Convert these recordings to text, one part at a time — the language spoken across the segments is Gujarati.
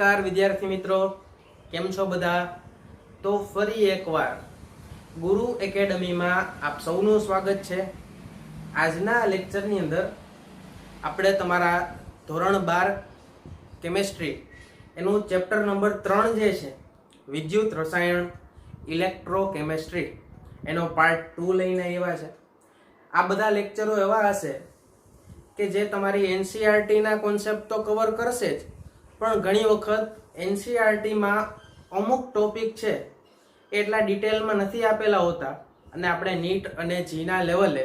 નમસ્કાર વિદ્યાર્થી મિત્રો, કેમ છો બધા? તો ફરી એકવાર ગુરુ એકેડમીમાં આપ સૌનું સ્વાગત છે. આજના લેક્ચરની અંદર આપણે તમારા ધોરણ 12 કેમેસ્ટ્રી એનું ચેપ્ટર નંબર 3 જે છે વિદ્યુત રસાયણ ઇલેક્ટ્રોકેમેસ્ટ્રી એનો પાર્ટ 2 લઈને આવ્યા છે. આ બધા લેક્ચરો એવા હશે કે જે તમારી એનસીઈઆરટીના કોન્સેપ્ટ તો કવર કરશે જ, પણ ઘણી વખત એનસીઈઆરટીમાં અમુક ટોપિક છે એટલા ડિટેલમાં નથી આપેલા હોતા અને આપણે નીટ અને જીના લેવલે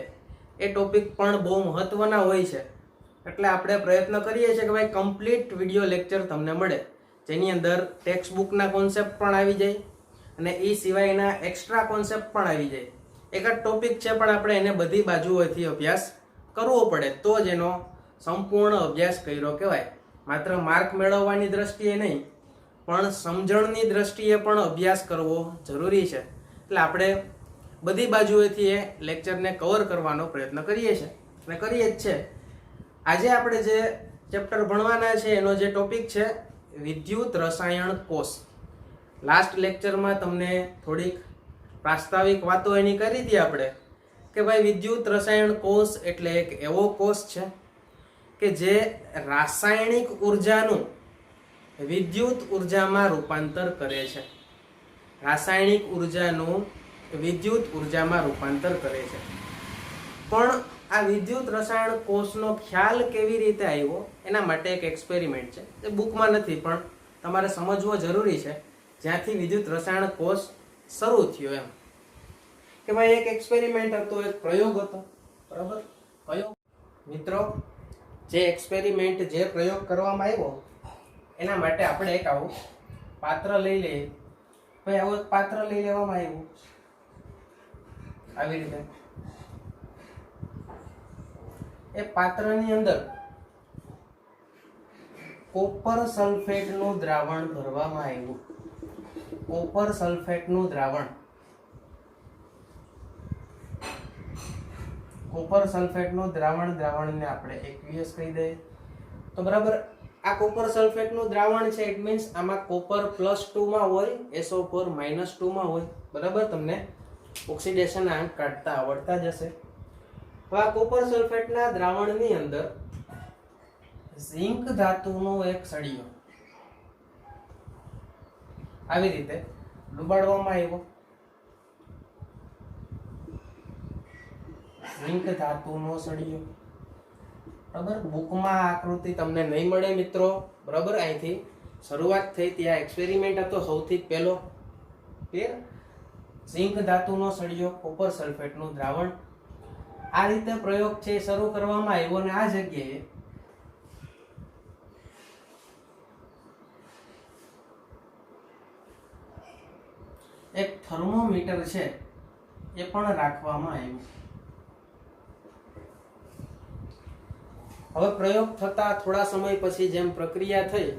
એ ટોપિક પણ બહુ મહત્વના હોય છે. એટલે આપણે પ્રયત્ન કરીએ છીએ કે ભાઈ કમ્પ્લીટ વિડીયો લેક્ચર તમને મળે, જેની અંદર ટેક્સ્ટ બુકના કોન્સેપ્ટ પણ આવી જાય અને એ સિવાયના એક્સ્ટ્રા કોન્સેપ્ટ પણ આવી જાય. એક જ ટોપિક છે પણ આપણે એને બધી બાજુઓથી અભ્યાસ કરવો પડે તો જ એનો સંપૂર્ણ અભ્યાસ કર્યો કહેવાય. માત્ર માર્ક મેળવવાની દ્રષ્ટિએ નહીં પણ સમજણની દ્રષ્ટિએ પણ અભ્યાસ કરવો જરૂરી છે. એટલે આપણે બધી બાજુએથી એ લેક્ચરને કવર કરવાનો પ્રયત્ન કરીએ છીએ અને કરીએ જ છે. આજે આપણે જે ચેપ્ટર ભણવાના છે એનો જે ટોપિક છે વિદ્યુત રસાયણ કોષ. લાસ્ટ લેક્ચરમાં તમને થોડીક પ્રાસ્તાવિક વાતો એની કરી હતી આપણે કે ભાઈ વિદ્યુત રસાયણ કોષ એટલે એક એવો કોષ છે કે જે રાસાયણિક ઉર્જાનું વિદ્યુત ઉર્જામાં રૂપાંતર કરે છે. રાસાયણિક ઉર્જાનું વિદ્યુત ઉર્જામાં રૂપાંતર કરે છે. પણ આ વિદ્યુત રસાયણ કોષનો ખ્યાલ કેવી રીતે આવ્યો એના માટે એક એક્સપેરિમેન્ટ છે, એ બુકમાં નથી પણ તમારે સમજવો જરૂરી છે. જ્યાંથી વિદ્યુત રસાયણ કોષ શરૂ થયો એમ કે ભાઈ એક એક્સપેરિમેન્ટ હતો, એક પ્રયોગ હતો, બરાબર? કયો મિત્રો? જે એક્સપેરિમેન્ટ જે પ્રયોગ કરવામાં આવ્યો એના માટે આપણે એક આવું પાત્ર લઈ લઈએ. ભાઈ આવું એક પાત્ર લઈ લેવામાં આવ્યું આવી રીતે. એ પાત્રની અંદર કોપર સલ્ફેટનું દ્રાવણ ભરવામાં આવ્યું. કોપર સલ્ફેટનું દ્રાવણ, કોપર સલ્ફેટનું દ્રાવણને આપણે એક્વિયસ કહી દઈએ તો બરાબર. આ કોપર સલ્ફેટનું દ્રાવણ છે, ઇટ મીન્સ આમાં કોપર +2 માં હોય, SO4 -2 માં હોય, બરાબર? તમને ઓક્સિડેશન આંક કાઢતા આવડતા જ હશે. તો આ કોપર સલ્ફેટના દ્રાવણની અંદર ઝિંક ધાતુનો એક સળિયો આવી રીતે ડુબાડવામાં આવ્યો. ઝિંક ધાતુનો સળિયો, બરાબર? બુકમાં આકૃતિ તમને નહીં મળે મિત્રો, બરાબર? અહીંથી શરૂઆત થઈ, ત્યાં એક્સપેરિમેન્ટ હતો સૌથી પહેલો. ઝિંક ધાતુનો સળિયો, કોપર સલ્ફેટનું દ્રાવણ, આ રીતે પ્રયોગ છે શરૂ કરવામાં આવ્યો. અને આ જગ્યાએ એક થર્મોમીટર છે એ પણ રાખવામાં આવ્યું. હવે પ્રયોગ થતા થોડા સમય પછી જેમ પ્રક્રિયા થઈ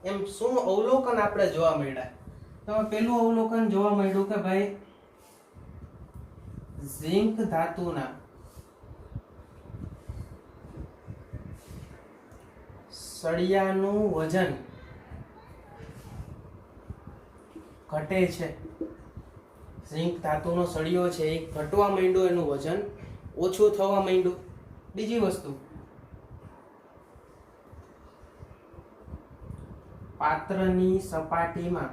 એમ શું અવલોકન આપણે જોવા મળ્યા? તો પહેલું અવલોકન જોવા મળ્યું કે ભાઈ ઝિંક ધાતુના સળિયાનું વજન ઘટે છે. ઝિંક ધાતુનો સળિયો છે એ ઘટવા માંડ્યો, એનું વજન ઓછું થવા માંડ્યું. બીજી વસ્તુ, પાત્રની સપાટીમાં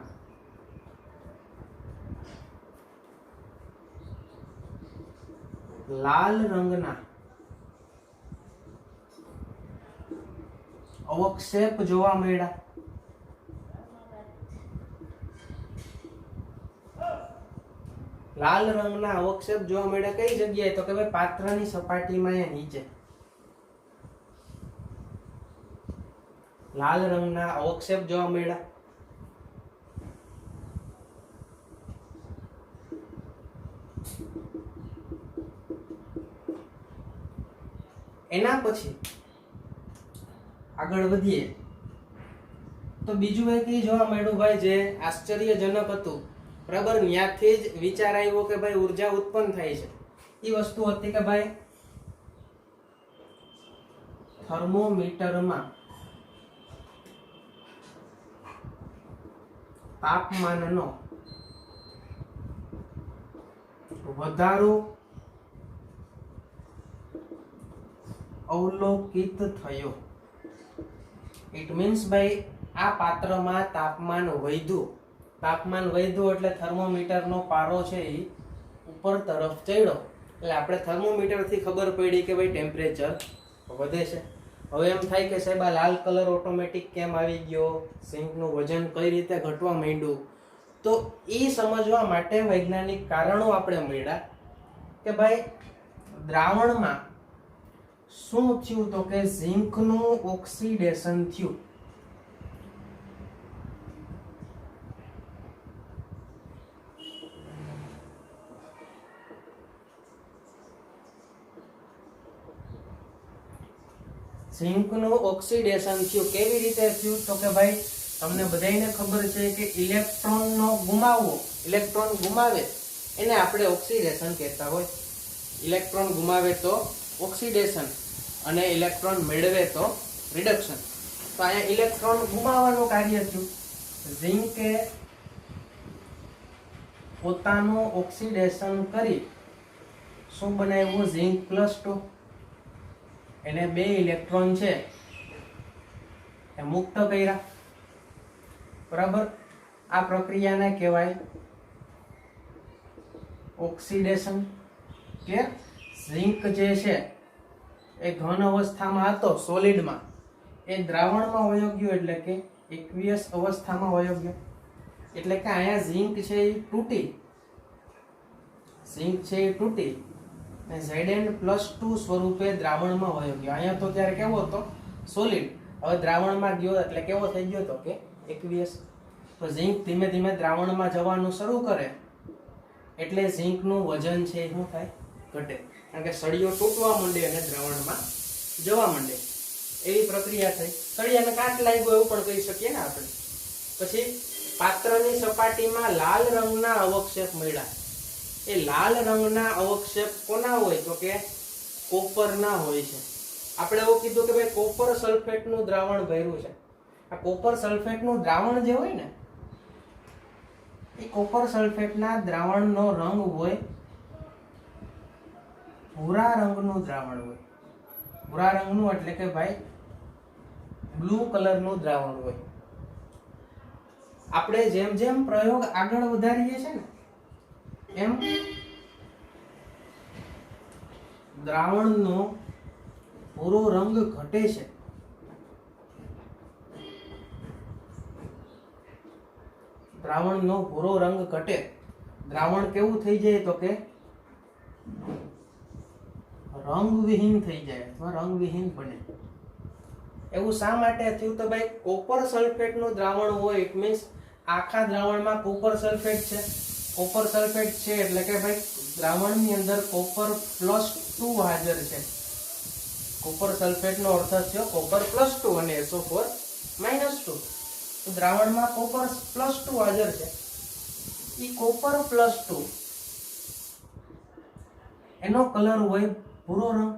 લાલ રંગના અવક્ષેપ જોવા મળ્યા. લાલ રંગના અવક્ષેપ જોવા મળ્યા કઈ જગ્યાએ? તો કે ભાઈ પાત્રની સપાટીમાં અહીંયા નીચે લાલ રંગના અવક્ષેપ જોવા મળ્યા. એના પછી આગળ વધીએ તો બીજું એક જોવા મળ્યું ભાઈ જે આશ્ચર્યજનક હતું, બરાબર? ત્યાંથી જ વિચાર આવ્યો કે ભાઈ ઉર્જા ઉત્પન્ન થાય છે. એ વસ્તુ હતી કે ભાઈ થર્મોમીટરમાં તાપમાનનો વધારો અવલોકિત થયો. ઇટ મીન્સ ભાઈ આ પાત્રમાં તાપમાન વધ્યું એટલે થર્મોમીટરનો પારો છે એ ઉપર તરફ ચડ્યો એટલે આપણે થર્મોમીટરથી ખબર પડી કે ભાઈ ટેમ્પરેચર વધે છે. હવે એમ થાય કે સાહેબ આ લાલ કલર ઓટોમેટિક કેમ આવી ગયો, સિંકનું વજન કઈ રીતે ઘટવા માંડ્યું, તો એ સમજવા માટે વૈજ્ઞાનિક કારણો આપણે મળ્યા કે ભાઈ દ્રાવણમાં શું થયું, તો કે ઝિંકનું ઓક્સિડેશન થયું. ઝિંકનું ઓક્સિડેશન થયું. કેવી રીતે થયું, તો કે ભાઈ તમને બધાને ખબર છે કે ઇલેક્ટ્રોન ગુમાવે એને આપણે ઓક્સિડેશન કહેતા હોય. ઇલેક્ટ્રોન ગુમાવે તો ઓક્સિડેશન અને ઇલેક્ટ્રોન મેળવે તો રિડક્શન. તો અહીંયા ઇલેક્ટ્રોન ગુમાવવાનું કાર્ય થયું. ઝિંકે પોતાનું ઓક્સિડેશન કરી શું બનાવ્યું, ઝિંક +2. એને 2 ઇલેક્ટ્રોન છે એ મુક્ત કર્યા. બરાબર, આ પ્રક્રિયાને કહેવાય ઓક્સિડેશન. કે ઝિંક જે છે એ ઘન અવસ્થામાં હતો સોલિડમાં, એ દ્રાવણમાં વયો ગયો એટલે કે એક્વિયસ અવસ્થામાં વયો ગયો. એટલે કે અહીંયા ઝિંક છે એ તૂટી અને Zn+2 સ્વરૂપે દ્રાવણમાં વયો ગયો. અહીંયા તો ત્યારે કેવો હતો, સોલિડ. હવે દ્રાવણમાં ગયો એટલે કેવો થઈ ગયો તો કે એક્વિયસ. તો ઝિંક ધીમે ધીમે દ્રાવણમાં જવાનું શરૂ કરે એટલે ઝિંકનું વજન છે એ શું થાય, ઘટે. કારણ કે સળિયો તૂટવા માંડે અને દ્રાવણમાં જવા માંડે, એવી પ્રક્રિયા થઈ. સળિયાને કાટ લાગ્યો એવું પણ કહી શકીએ ને આપણે. પછી પાત્રની સપાટીમાં લાલ રંગના અવક્ષેપ મળ્યા. એ લાલ રંગના અવક્ષેપ કોના હોય, તો કે કોપરના હોય છે. આપણે એવું કીધું કે ભાઈ કોપર સલ્ફેટનું દ્રાવણ ભર્યું છે. આ કોપર સલ્ફેટનું દ્રાવણ જે હોય ને, એ કોપર સલ્ફેટના દ્રાવણનો રંગ હોય ભૂરા રંગનું દ્રાવણ હોય. ભૂરા રંગનું એટલે કે ભાઈ બ્લુ કલરનું દ્રાવણ હોય. આપણે જેમ જેમ પ્રયોગ આગળ વધારીએ છીએ ને એમ દ્રાવણનો ભૂરો રંગ ઘટે છે. દ્રાવણનો ભૂરો રંગ ઘટે, દ્રાવણ કેવું થઈ જાય તો કે રંગવિહીન થઈ જાય અથવા રંગવિહીન બને. એવું શા માટે થયું, તો ભાઈ કોપર સલ્ફેટનું દ્રાવણ હોય, ઇટ મીન્સ આખા દ્રાવણમાં કોપર સલ્ફેટ છે. કોપર સલ્ફેટ છે એટલે કે ભાઈ દ્રાવણની અંદર કોપર +2 હાજર છે. કોપર સલ્ફેટનો અર્થ છે કોપર +2 અને SO4 -2. તો દ્રાવણમાં કોપર +2 હાજર છે. ઈ કોપર +2 એનો કલર હોય ભૂરો રંગ.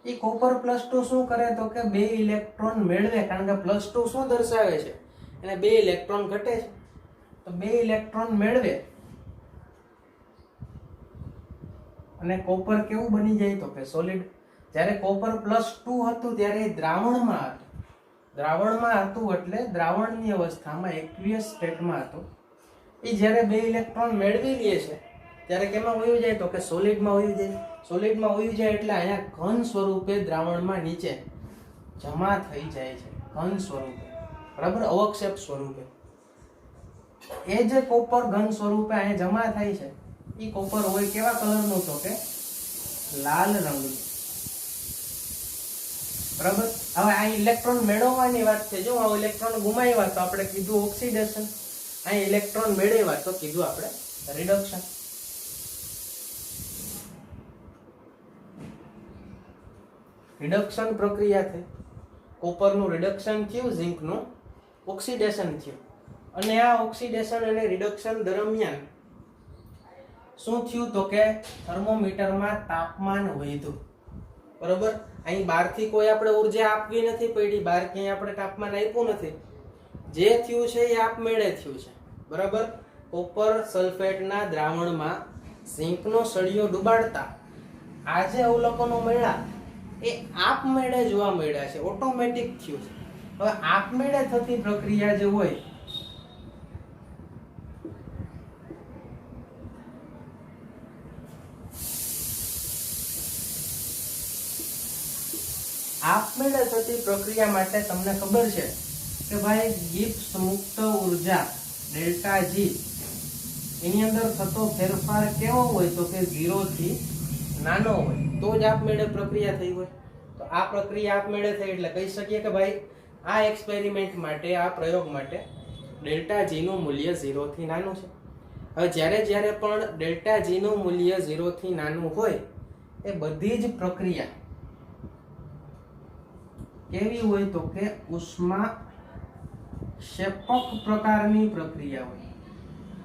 ઈ કોપર +2 શું કરે તો કે 2 ઇલેક્ટ્રોન મેળવે. કારણ કે +2 શું દર્શાવે છે, એને 2 ઇલેક્ટ્રોન ઘટે છે. તો 2 ઇલેક્ટ્રોન મેળવે અને કોપર કેવું બની જાય તો કે સોલિડ. જ્યારે કોપર +2 હતું ત્યારે દ્રાવણમાં હતું એટલે દ્રાવણની અવસ્થામાં એક્વિયસ સ્ટેટમાં હતું. એ જ્યારે 2 ઇલેક્ટ્રોન મેળવી લે છે ત્યારે કેમાં વયું જાય તો કે સોલિડમાં વયું જાય. સોલિડમાં વયું જાય એટલે અહીંયા ઘન સ્વરૂપે દ્રાવણમાં નીચે જમા થઈ જાય છે, ઘન સ્વરૂપે. બરાબર, અવક્ષેપ સ્વરૂપે. એ જે કોપર ઘન સ્વરૂપે અહીંયા જમા થાય છે, એ કોપર હોય કેવા કલરનું તો કે લાલ રંગનું. બરાબર. હવે આ ઇલેક્ટ્રોન મેળવવાની વાત છે. જો આ ઇલેક્ટ્રોન ગુમાવ્યા તો આપણે કીધું ઓક્સિડેશન, અહીં ઇલેક્ટ્રોન મેળવ્યા તો કીધું આપણે રિડક્શન. રિડક્શન પ્રક્રિયા થઈ. કોપરનું રિડક્શન થયું, ઝિંકનું ઓક્સિડેશન થયું. અને આ ઓક્સિડેશન અને રિડક્શન દરમિયાન શું થયું તો કે થર્મોમીટરમાં તાપમાન વધ્યું. બરોબર. અહીં બહારથી કોઈ આપણે ઉર્જા આપવી નથી પડી, બહાર ક્યાંય આપણે તાપમાન આપ્યું નથી. જે થયું છે એ આપમેળે થયું છે, બરાબર. કોપર સલ્ફેટના દ્રાવણમાં ઝીંકનો સળિયો ડુબાડતા આ જે અવલોકનો મળ્યા એ આપમેળે જોવા મળ્યા છે, ઓટોમેટિક થયું છે. હવે આપમેળે થતી પ્રક્રિયા જે હોય આપમેળે થતી પ્રક્રિયા માટે તમને ખબર છે કે ભાઈ ગિબ્સ મુક્ત ઉર્જા ડેલ્ટા જી એની અંદર થતો ફેરફાર કેવો હોય તો કે 0 થી નાનો હોય તો જ આપમેળે પ્રક્રિયા થઈ હોય. તો આ પ્રક્રિયા આપમેળે થઈ એટલે કહી શકીએ કે ભાઈ આ એક્સપેરિમેન્ટ માટે, આ પ્રયોગ માટે ડેલ્ટા જી નું મૂલ્ય 0 થી નાનું છે. હવે જ્યારે પણ ડેલ્ટા જી નું મૂલ્ય 0 થી નાનું હોય એ બધી જ પ્રક્રિયા કેવી હોય તો કે ઉષ્મા ક્ષેપક પ્રકારની પ્રક્રિયા હોય.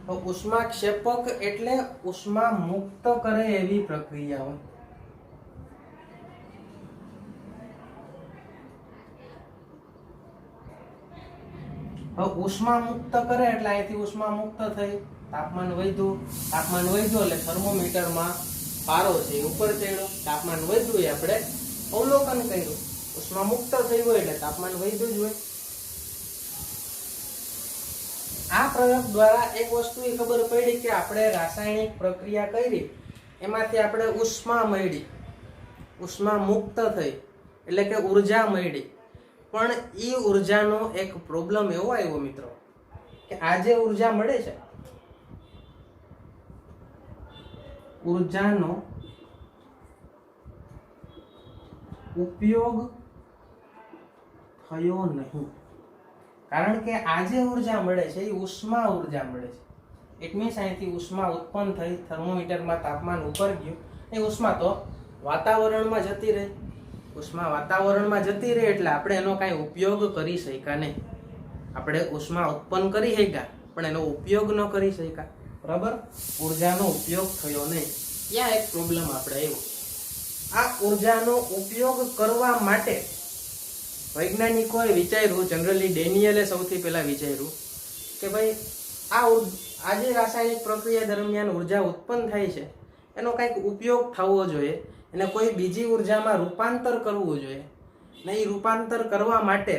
તો ઉષ્મા ક્ષેપક એટલે ઉષ્મા મુક્ત કરે એવી પ્રક્રિયા હોય. હવે ઉષ્મા મુક્ત કરે એટલે અહીંથી ઉષ્મા મુક્ત થઈ, તાપમાન વધ્યું એટલે થર્મોમીટરમાં પારો છે ઉપર ચડ્યો, તાપમાન વધ્યું એ આપણે અવલોકન કર્યું. ઉષ્મા મુક્ત થઈ હોય એટલે તાપમાન વધ્યું જ હોય. આ પ્રયોગ દ્વારા એક વસ્તુ એ ખબર પડી કે આપણે રાસાયણિક પ્રક્રિયા કરી એમાંથી આપણે ઉષ્મા મળી, ઉષ્મા મુક્ત થઈ એટલે કે ઉર્જા મળી. પણ એ ઉર્જાનો એક પ્રોબ્લેમ એવો આવ્યો મિત્રો કે આ જે ઉર્જા મળે છે, ઉર્જાનો ઉપયોગ થયો નહીં. કારણ કે આ જે ઉર્જા મળે છે એ ઉષ્મા ઉર્જા મળે છે. ઇટ મીન્સ અહીંથી ઉષ્મા ઉત્પન્ન થઈ, થર્મોમીટરમાં તાપમાન ઉપર ગયું, એ ઉષ્મા તો વાતાવરણમાં જતી રહી. ઉષ્મા વાતાવરણમાં જતી રહે એટલે આપણે એનો કાંઈ ઉપયોગ કરી શક્યા નહીં. આપણે ઉષ્મા ઉત્પન્ન કરી શક્યા પણ એનો ઉપયોગ ન કરી શક્યા, બરાબર. ઉર્જાનો ઉપયોગ થયો નહીં. ત્યાં એક પ્રોબ્લેમ આપણે આવ્યો. આ ઉર્જાનો ઉપયોગ કરવા માટે વૈજ્ઞાનિકોએ વિચાર્યું, જનરલી ડેનિયલે સૌથી પહેલા વિચાર્યું કે ભાઈ આ જે રાસાયણિક પ્રક્રિયા દરમિયાન ઉર્જા ઉત્પન્ન થાય છે એનો કંઈક ઉપયોગ થવો જોઈએ, એને કોઈ બીજી ઉર્જામાં રૂપાંતર કરવું જોઈએ. ને એ રૂપાંતર કરવા માટે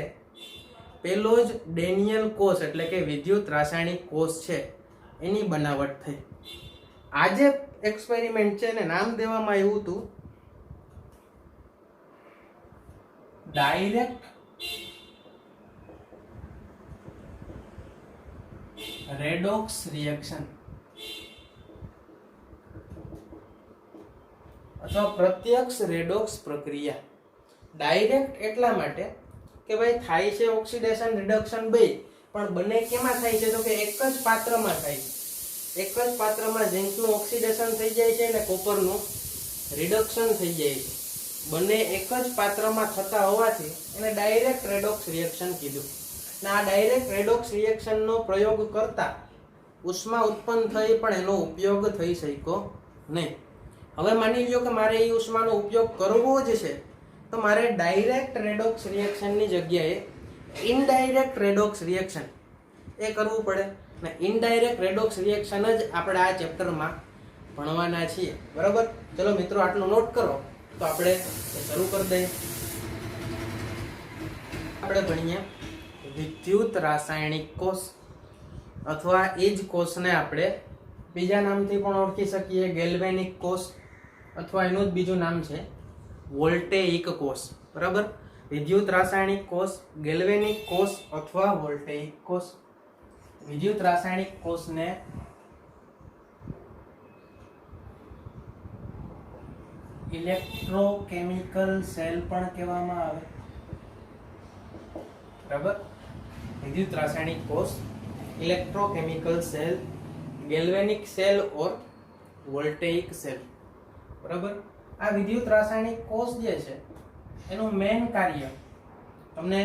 પહેલો જ ડેનિયલ કોષ એટલે કે વિદ્યુત રાસાયણિક કોષ છે એની બનાવટ થઈ. આ જે એક્સપેરિમેન્ટ છે એને નામ દેવામાં આવ્યું હતું ડાયરેક્ટ રેડોક્સ રિએક્શન અથવા પ્રત્યક્ષ રેડોક્સ પ્રક્રિયા. ડાયરેક્ટ એટલા માટે કે ભાઈ થાય છે ઓક્સિડેશન રિડક્શન બે, પણ બંને કેમાં થાય છે તો કે એક જ પાત્રમાં થાય છે. એક જ પાત્રમાં ઝીંકનું ઓક્સિડેશન થઈ જાય છે અને કોપરનું રિડક્શન થઈ જાય છે. બંને એક જ પાત્રમાં થતા હોવાથી એને ડાયરેક્ટ રેડોક્સ રિએક્શન કીધું. અને આ ડાયરેક્ટ રેડોક્સ રિએક્શનનો પ્રયોગ કરતા ઉષ્મા ઉત્પન્ન થઈ પણ એનો ઉપયોગ થઈ શક્યો નહીં. હવે માની લો કે મારે એ ઉષ્માનો ઉપયોગ કરવો જ છે તો મારે ડાયરેક્ટ રેડોક્સ રિએક્શનની જગ્યાએ ઇનડાયરેક્ટ રેડોક્સ રિએક્શન એ કરવું પડે. અને ઇનડાયરેક્ટ રેડોક્સ રિએક્શન જ આપણે આ ચેપ્ટરમાં ભણવાના છીએ, બરાબર. ચલો મિત્રો આટલું નોટ કરો તો આપણે શરૂ કરી દઈએ. આપણે ભણીએ વિદ્યુત રાસાયણિક કોષ, અથવા એ જ કોષને આપણે બીજા નામથી પણ ઓળખી શકીએ, ગેલ્વેનિક કોષ, અથવા એનું જ બીજું નામ છે વોલ્ટેઇક કોષ, બરાબર. વિદ્યુત રાસાયણિક કોષ, ગેલ્વેનિક કોષ અથવા વોલ્ટેઇક કોષ. વિદ્યુત રાસાયણિક કોષને ઇલેક્ટ્રોકેમિકલ સેલ પણ કહેવામાં આવે, બરાબર. વિદ્યુત રાસાયણિક કોષ, ઇલેક્ટ્રોકેમિકલ સેલ, ગેલ્વેનિક સેલ ઓર વોલ્ટેઇક સેલ, બરાબર. આ વિદ્યુત રાસાયણિક કોષ જે છે એનું મેઇન કાર્ય તમને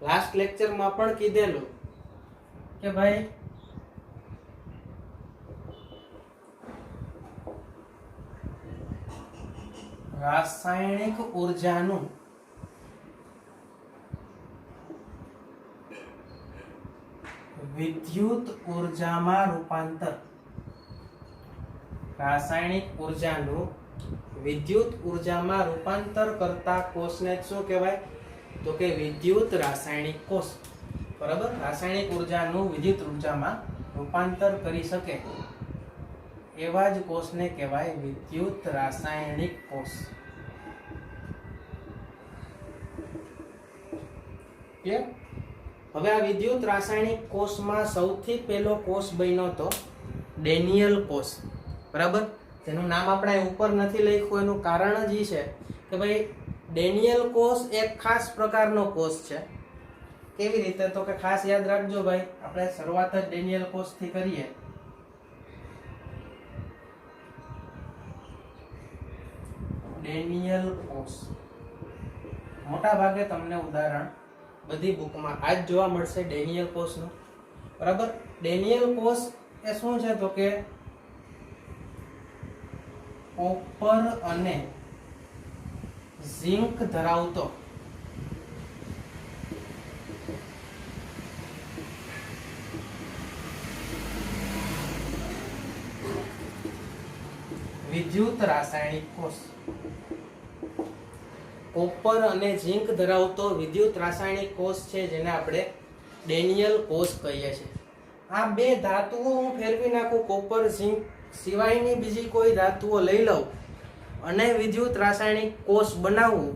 લાસ્ટ લેક્ચરમાં પણ કીધેલું કે ભાઈ રાસાયણિક ઉર્જાનું વિદ્યુત ઉર્જામાં રૂપાંતર. રાસાયણિક ઉર્જાનું વિદ્યુત ઉર્જામાં રૂપાંતર કરતા કોષને શું કહેવાય? તો કે વિદ્યુત રાસાયણિક કોષ. બરાબર, રાસાયણિક ઉર્જાનું વિદ્યુત ઉર્જામાં રૂપાંતર કરી શકે એવા જ કોષને કહેવાય વિદ્યુત રાસાયણિક કોષ. ક્લિયર? હવે આ વિદ્યુત રાસાયણિક કોષમાં સૌથી પહેલો કોષ બન્યો તો ડેનિયલ કોષ. બરાબર, જેનું નામ આપણે ઉપર નથી લખ્યું એનું કારણ જ છે કે ભાઈ ડેનિયલ કોષ એક ખાસ પ્રકારનો કોષ છે. કેવી રીતે? તો કે ખાસ યાદ રાખજો ભાઈ, આપણે શરૂઆત જ ડેનિયલ કોષથી કરીએ. ડેનિયલ કોષ મોટા ભાગે તમને ઉદાહરણ બધી બુકમાં આ જ જોવા મળશે ડેનિયલ કોષનું. બરાબર, ડેનિયલ કોષ એ શું છે? તો કે કોપર અને ઝિંક ધરાવતો વિદ્યુત રાસાયણિક કોષ. કોપર અને ઝિંક ધરાવતો વિદ્યુત રાસાયણિક કોષ છે જેને આપણે ડેનિયલ કોષ કહીએ છીએ. આ બે ધાતુઓ હું ફેરવી નાખું, કોપર ઝિંક સિવાયની બીજી કોઈ ધાતુઓ લઈ લઉં અને વિદ્યુત રાસાયણિક કોષ બનાવવું,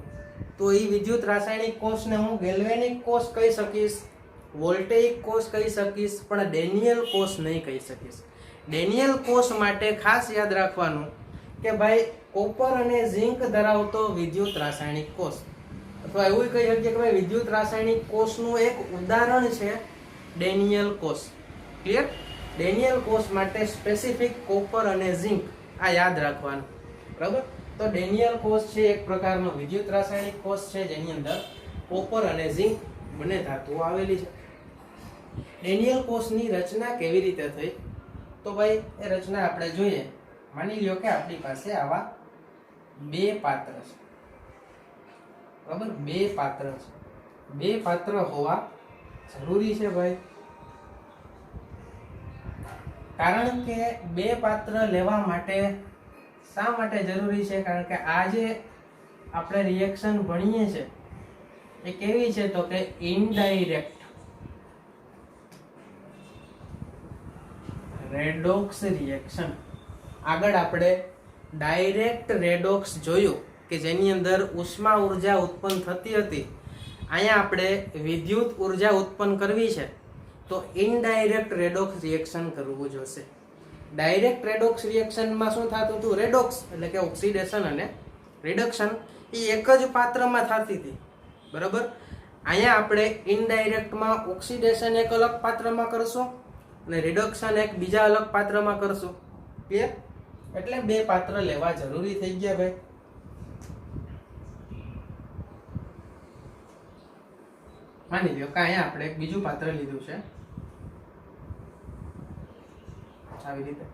તો એ વિદ્યુત રાસાયણિક કોષને હું ગેલ્વેનિક કોષ કહી શકીશ, વોલ્ટેઇક કોષ કહી શકીશ, પણ ડેનિયલ કોષ નહીં કહી શકીશ. ડેનિયલ કોષ માટે ખાસ યાદ રાખવાનું કે ભાઈ કોપર અને ઝિંક ધરાવતો વિદ્યુત રાસાયણિક કોષ, અથવા એવું કહી શકીએ કે ભાઈ વિદ્યુત રાસાયણિક કોષનું એક ઉદાહરણ છે ડેનિયલ કોષ. ક્લિયર? ડેનિયલ કોષ માટે સ્પેસિફિક કોપર અને ઝિંક આ યાદ રાખવાનું. બરાબર, તો ડેનિયલ કોષ છે એક પ્રકારનો વિદ્યુત રાસાયણિક કોષ છે જેની અંદર કોપર અને ઝિંક બંને ધાતુઓ આવેલી છે. ડેનિયલ કોષની રચના કેવી રીતે થઈ? તો ભાઈ એ રચના આપણે જોઈએ. માની લ્યો કે આપણી પાસે આવા બે પાત્ર છે. બરાબર, બે પાત્ર છે. બે પાત્ર હોવા જરૂરી છે ભાઈ, કારણ કે બે પાત્ર લેવા માટે શા માટે જરૂરી છે? કારણ કે આ જે આપણે રિએક્શન ભણીએ છે એ કેવી છે? તો કે ઇનડાયરેક્ટ રેડોક્સ રિએક્શન. આગળ આપણે ડાયરેક્ટ રેડોક્સ જોયું કે જેની અંદર ઉષ્મા ઉર્જા ઉત્પન્ન થતી હતી. અહીંયા આપણે વિદ્યુત ઉર્જા ઉત્પન્ન કરવી છે તો ઇનડાયરેક્ટ રેડોક્સ રિએક્શન કરવું જોશે. ડાયરેક્ટ રેડોક્સ રિએક્શનમાં શું થતું હતું? રેડોક્સ એટલે કે ઓક્સિડેશન અને રિડક્શન એ એક જ પાત્રમાં થતી હતી. બરાબર, અહીંયા આપણે ઇનડાયરેક્ટમાં ઓક્સિડેશન એક અલગ પાત્રમાં કરશું અને રિડક્શન એક બીજા અલગ પાત્રમાં કરશું. ક્લિયર? એટલે બે પાત્ર લેવા જરૂરી થઈ ગયા ભાઈ. માની લ્યો કે અહીંયા આપણે એક બીજું પાત્ર લીધું છે. આવી રીતે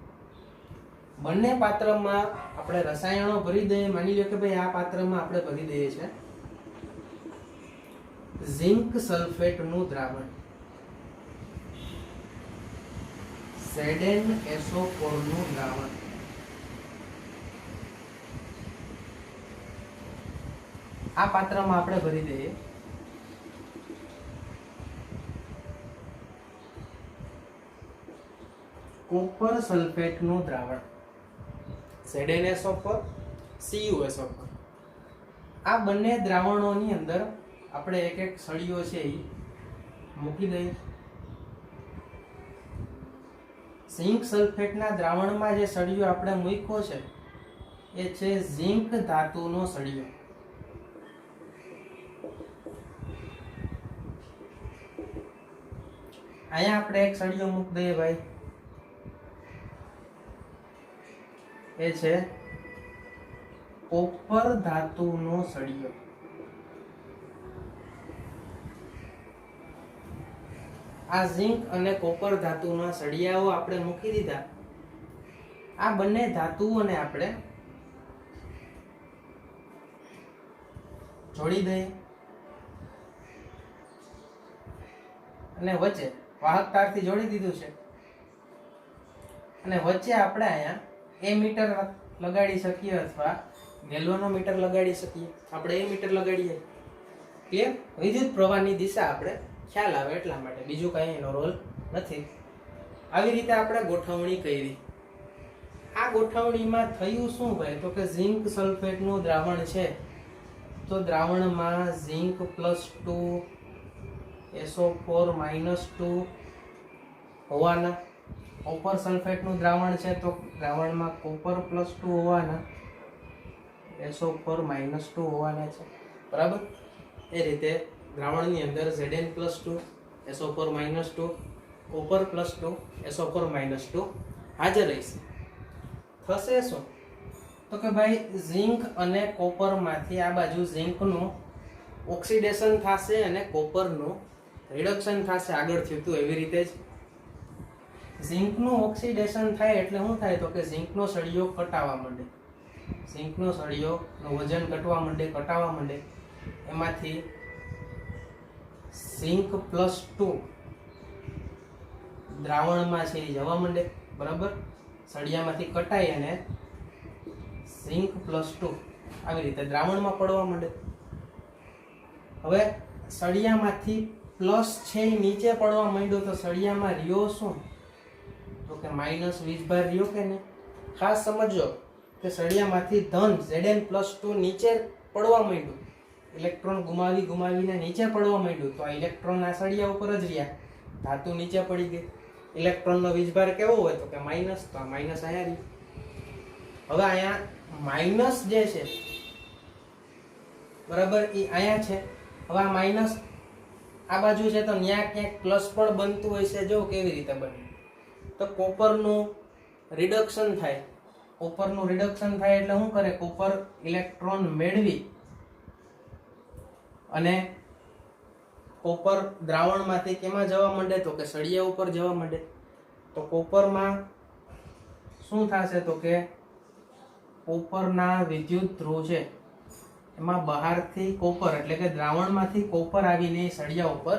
બંને પાત્રમાં આપણે રસાયણો ભરી દઈએ. માની લ્યો કે ભાઈ આ પાત્રમાં આપણે ભરી દઈએ છે ઝિંક સલ્ફેટ નું દ્રાવણ, ZnSO4 નું દ્રાવણ. આ પાત્રમાં આપણે ભરી દઈએ કોપર સલ્ફેટ નું દ્રાવણ, ZnSO4 CuSO4. આ બંને દ્રાવણોની અંદર આપણે એક એક સળિયો છે એ મૂકી દઈએ. ઝિંક સલ્ફેટના દ્રાવણમાં જે સળિયો આપણે મૂક્યો છે એ છે ઝિંક ધાતુનો સળિયો. અહીંયા આપણે એક સળિયો મૂકી દઈએ ભાઈ, એ છે કોપર ધાતુનો સળિયો. આ ઝિંક અને કોપર ધાતુના સળિયાઓ આપણે મૂકી દીધા. આ બંને ધાતુઓને આપણે જોડી દઈએ અને વચ્ચે વાહક તારથી જોડી દીધું છે અને વચ્ચે આપણે અહીંયા એ મીટર લગાડી શકીએ અથવા ગેલ્વેનોમીટર લગાડી શકીએ. આપણે એ મીટર લગાડીએ ક્લિયર. વિદ્યુત પ્રવાહની દિશા આપણે ખ્યાલ આવે એટલા માટે, બીજું કઈ એનો રોલ નથી. આવી રીતે આપણે ગોઠવણી કરી. આ ગોઠવણીમાં થયું શું ભાઈ, તો કે ઝિંક સલ્ફેટનું દ્રાવણ છે તો દ્રાવણમાં ઝિંક +2 SO4 -2 હોવાના. કોપર સલ્ફેટનું દ્રાવણ છે તો દ્રાવણમાં કોપર +2 હોવાના, SO4 -2 હોવાના છે. બરાબર. એ રીતે દ્રાવણની અંદર Zn+2 SO4 -2 કોપર +2 SO4 -2 હાજર રહેશે. થશે શું, તો કે ભાઈ ઝિંક અને કોપરમાંથી આ બાજુ ઝિંકનું ઓક્સિડેશન થશે અને કોપરનું રિડક્શન થશે. આગળ થયું હતું એવી રીતે જ ઝિંકનું ઓક્સિડેશન થાય એટલે શું થાય, તો કે ઝિંકનો સળિયો કટાવા માંડે. ઝિંકનો સળિયોનું વજન કટાવા માંડે. એમાંથી ઝિંક +2 દ્રાવણમાં છે એ જવા માંડે. બરાબર. સળિયામાંથી કટાઈ અને ઝિંક +2 આવી રીતે દ્રાવણમાં પડવા માંડે. હવે સળિયામાંથી પ્લસ છે એ નીચે પડવા માંડ્યો તો સળિયામાં રહ્યો શું, તો કે -વીજભાર રહ્યો કે નહીં. ખાસ સમજો કે સળિયામાંથી ધન Zn+2 નીચે પડવા માંડ્યું, ઇલેક્ટ્રોન ગુમાવીને નીચે પડવા માંડ્યું તો આ ઇલેક્ટ્રોન આ સળિયા ઉપર જ રહ્યા, ધાતુ નીચે પડી ગઈ. ઇલેક્ટ્રોનનો વીજભાર કેવો હોય, તો કે માઇનસ, તો આ માઇનસ અહીંયા રહ્યું. હવે અહીંયા માઇનસ જે છે બરાબર એ અહીંયા છે. હવે આ માઇનસ આ બાજુ છે તો ત્યાં ક્યાંક પ્લસ પણ બનતું હોય છે. જો કેવી રીતે બને, તો કોપરનું રિડક્શન થાય. કોપરનું રિડક્શન થાય એટલે શું કરે, કોપર ઇલેક્ટ્રોન મેળવી અને કોપર દ્રાવણમાંથી કેમાં જવા માંડે, તો કે સળિયા ઉપર જવા માંડે. તો કોપરમાં શું થશે, તો કે કોપરના વિદ્યુત ધ્રુવ છે એમાં બહારથી કોપર એટલે કે દ્રાવણમાંથી કોપર આવીને સળિયા ઉપર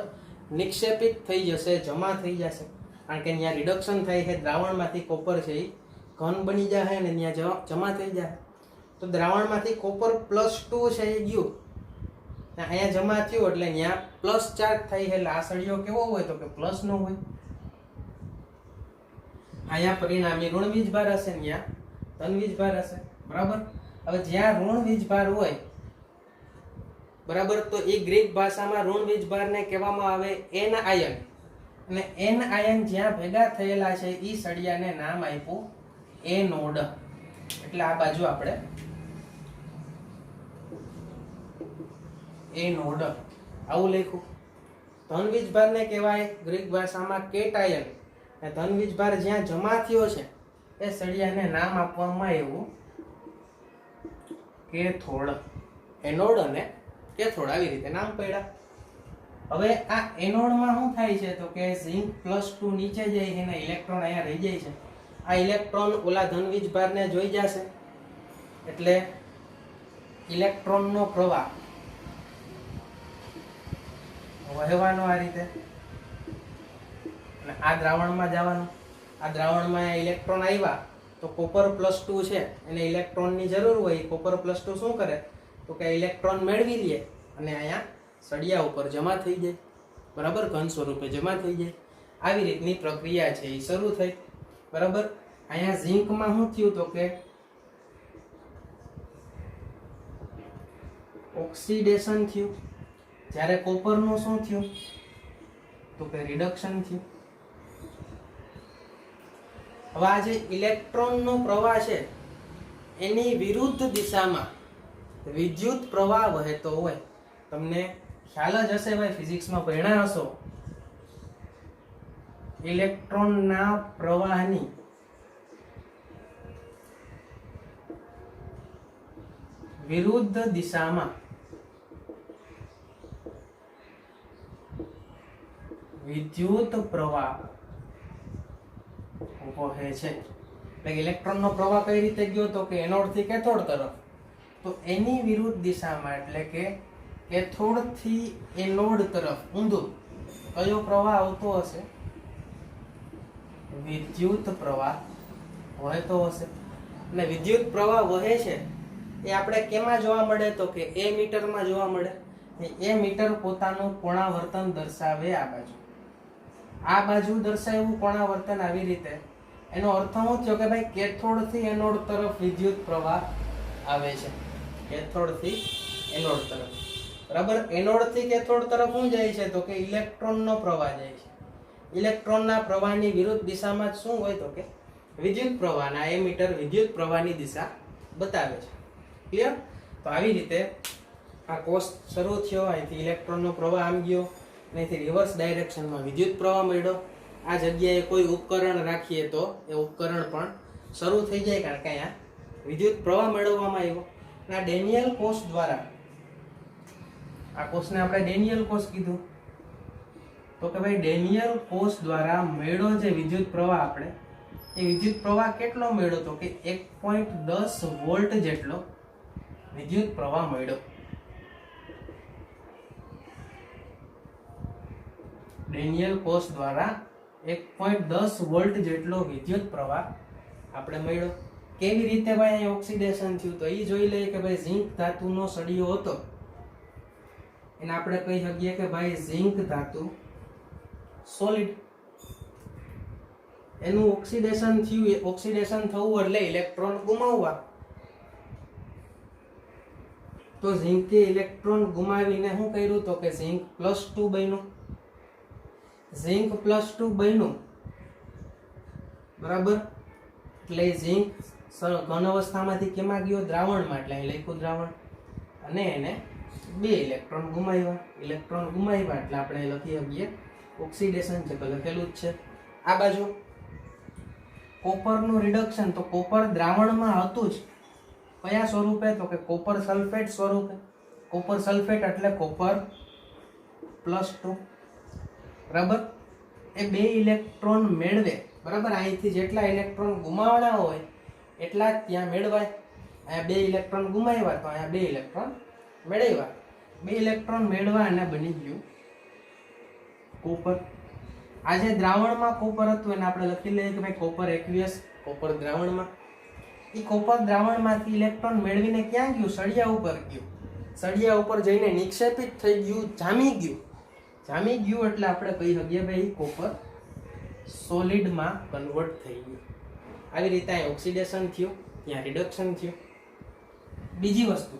નિક્ષેપિત થઈ જશે, જમા થઈ જશે. કારણ કે ત્યાં રિડક્શન થાય છે, દ્રાવણમાંથી કોપર છે એ ઘન બની જાય અને ત્યાં જમા થઈ જાય. તો દ્રાવણમાંથી કોપર +2 છે એ ગયું, અહીંયા જમા થયું એટલે ત્યાં પ્લસ ચાર્જ થાય છે. એટલે આ સળિયો કેવો હોય, તો કે પ્લસ નો હોય. અહીંયા પરિણામી ઋણ વીજભાર હશે, ત્યાં ધન વીજભાર હશે. બરાબર. હવે જ્યાં ઋણ વીજભાર હોય બરાબર, તો એ ગ્રીક ભાષામાં ઋણ વીજભારને કહેવામાં આવે એન આયન. અને એન આયન જ્યાં ભેગા થયેલા છે એ સળિયાને નામ આપ્યું એનોડ. એટલે આ બાજુ આપણે એનોડ આવું લખ્યું. ધન વીજભારને કહેવાય ગ્રીક ભાષામાં કેટાયન. અને ધન વીજભાર જ્યાં જમા થયો છે એ સળિયાને નામ આપવામાં આવ્યું કેથોડ. એનોડ અને કેથોડ આવી રીતે નામ પડ્યા. હવે આ એનોડમાં શું થાય છે, તો કે ઝિંક +2 નીચે જાય છે અને ઇલેક્ટ્રોન અહીંયા રહી જાય છે. આ ઇલેક્ટ્રોન ઓલા ધન વીજભારને જોઈ જશે એટલે ઇલેક્ટ્રોનનો પ્રવાહ વહેવાનો આ રીતે અને આ દ્રાવણમાં જવાનું. આ દ્રાવણમાં ઇલેક્ટ્રોન આવ્યા તો કોપર +2 છે એને ઇલેક્ટ્રોનની જરૂર હોય. કોપર +2 શું કરે, તો કે ઇલેક્ટ્રોન મેળવી લે અને અહીંયા સળિયા ઉપર જમા થઈ જાય. બરાબર. ઘન સ્વરૂપે જમા થઈ જાય. આવી રીતની પ્રક્રિયા છે એ શરૂ થઈ. બરાબર. અહીંયા ઝિંકમાં શું થયું, તો કે ઓક્સિડેશન થયું. જ્યારે કોપરનું શું થયું, તો કે રિડક્શન થયું. હવે આ જે ઇલેક્ટ્રોનનો પ્રવાહ છે એની વિરુદ્ધ દિશામાં વિદ્યુત પ્રવાહ વહેતો હોય. તમને ખ્યાલ જ હશે ભાઈ, ફિઝિક્સમાં ભણ્યા હશો, ઇલેક્ટ્રોનના પ્રવાહની વિરુદ્ધ દિશામાં વિદ્યુત પ્રવાહ વહે છે. એટલે ઇલેક્ટ્રોનનો પ્રવાહ કઈ રીતે ગયો, તો કે એનોડ થી કેથોડ તરફ. તો એની વિરુદ્ધ દિશામાં એટલે કે કેથોડ થી એનોડ તરફ ઊંધું કયો પ્રવાહ આવતો હશે, વિદ્યુત પ્રવાહ વહેતો હશે. અને વિદ્યુત પ્રવાહ વહે છે એ આપણે કેમાં જોવા મળે તો કે એ મીટરમાં જોવા મળે. એ મીટર પોતાનું કોણાવર્તન દર્શાવે આ બાજુ દર્શાવ્યું કોણાવર્તન આવી રીતે. એનો અર્થ શું થયો કે ભાઈ કેથોડ થી એનોડ તરફ વિદ્યુત પ્રવાહ આવે છે. કેથોડ થી એનોડ તરફ, બરાબર. એનોડ થી કેથોડ તરફ શું જાય છે તો કે ઇલેક્ટ્રોનનો પ્રવાહ જાય છે. ઇલેક્ટ્રોનના પ્રવાહની વિરુદ્ધ દિશામાં શું હોય તો કે વિદ્યુત પ્રવાહના એમીટર વિદ્યુત પ્રવાહની દિશા બતાવે છે. ક્લિયર? તો આવી રીતે આ કોર્સ શરૂ થયો, અહીંથી ઇલેક્ટ્રોનનો પ્રવાહ આમ ગયો, અહીંથી રિવર્સ ડાયરેક્શનમાં વિદ્યુત પ્રવાહ મળ્યો. આ જગ્યાએ કોઈ ઉપકરણ રાખીએ તો એ ઉપકરણ પણ શરૂ થઈ જાય, કારણ કે અહીંયા વિદ્યુત પ્રવાહ મેળવવામાં આવ્યો. આ ડેનિયલ કોર્સ દ્વારા, આ કોર્સને આપણે ડેનિયલ કોર્સ કીધું. તો કે ભાઈ ડેનિયલ કોર્સ દ્વારા મેળો જે વિદ્યુત પ્રવાહ આપણે, એ વિદ્યુત પ્રવાહ કેટલો મળ્યો તો કે 1.10 વોલ્ટ જેટલો વિદ્યુત પ્રવાહ મળ્યો. ડેનિયલ કોર્સ દ્વારા 1.10 વોલ્ટ જેટલો વિદ્યુત પ્રવાહ આપણે મળ્યો. કેવી રીતે ભાઈ અહીં ઓક્સિડેશન થયું તો એ જોઈ લઈએ કે ભાઈ ઝિંક ધાતુનો સળિયો હતો, એને આપણે કહી શકીએ કે ભાઈ ઝિંક ધાતુ સોલિડ. એનું ઓક્સિડેશન થયું, ઓક્સિડેશન થવું એટલે ઇલેક્ટ્રોન ગુમાવવા. તો ઝિંકે ઇલેક્ટ્રોન ગુમાવીને શું કર્યું તો કે ઝિંક +2 બન્યું. ઝિંક +2 બન્યું, બરાબર. એટલે ઝિંક ઘન અવસ્થામાંથી કેમાં ગયો? દ્રાવણમાં. એટલે અહીં લખ્યું દ્રાવણ. અને એને 2 ઇલેક્ટ્રોન ગુમાવ્યા. ઇલેક્ટ્રોન ગુમાવ્યા એટલે આપણે લખી શકીએ ઓક્સિડેશન છે, તો લખેલું જ છે. આ બાજુ કોપરનું રિડક્શન, તો કોપર દ્રાવણમાં હતું જ. કયા સ્વરૂપે તો કે કોપર સલ્ફેટ સ્વરૂપે. કોપર સલ્ફેટ એટલે કોપર +2, બરાબર. એ 2 ઇલેક્ટ્રોન મેળવે, બરાબર. અહીંથી જેટલા ઇલેક્ટ્રોન ગુમાવવાના હોય એટલા જ ત્યાં મેળવાય. અહીંયા 2 ઇલેક્ટ્રોન ગુમાવ્યા તો અહીંયા 2 ઇલેક્ટ્રોન મેળવ્યા. 2 ઇલેક્ટ્રોન મેળવા અને બની ગયું કોપર. આ જે દ્રાવણમાં કોપર હતું એને આપણે લખી લઈએ કે ભાઈ કોપર એક્વિયસ, કોપર દ્રાવણમાં. એ કોપર દ્રાવણમાંથી ઇલેક્ટ્રોન મેળવીને ક્યાં ગયું? સળિયા ઉપર ગયું. સળિયા ઉપર જઈને નિક્ષેપિત થઈ ગયું, જામી ગયું. જામી ગયું એટલે આપણે કહી શકીએ ભાઈ કોપર સોલિડમાં કન્વર્ટ થઈ ગયું. આવી રીતે અહીં ઓક્સિડેશન થયું, ત્યાં રિડક્શન થયું. બીજી વસ્તુ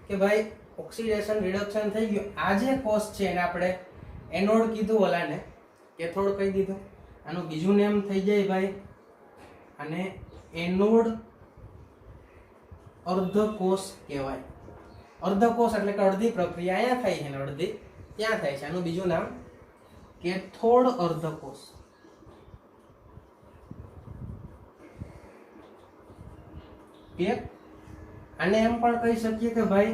કે ભાઈ ઓક્સિડેશન રિડક્શન થઈ ગયું. આ જે કોષ છે એને આપણે એનોડ કીધું, ઓલાને કેથોડ કહી દીધું. આનું બીજું નેમ થઈ જાય ભાઈ અને એનોડ અર્ધકોષ કહેવાય. અર્ધકોષ એટલે કે અડધી પ્રક્રિયા અહીંયા થાય છે ને અડધી ત્યાં થાય છે. આનું બીજું નામ કેથોડ અર્ધકોષ. આને એમ પણ કહી શકીએ કે ભાઈ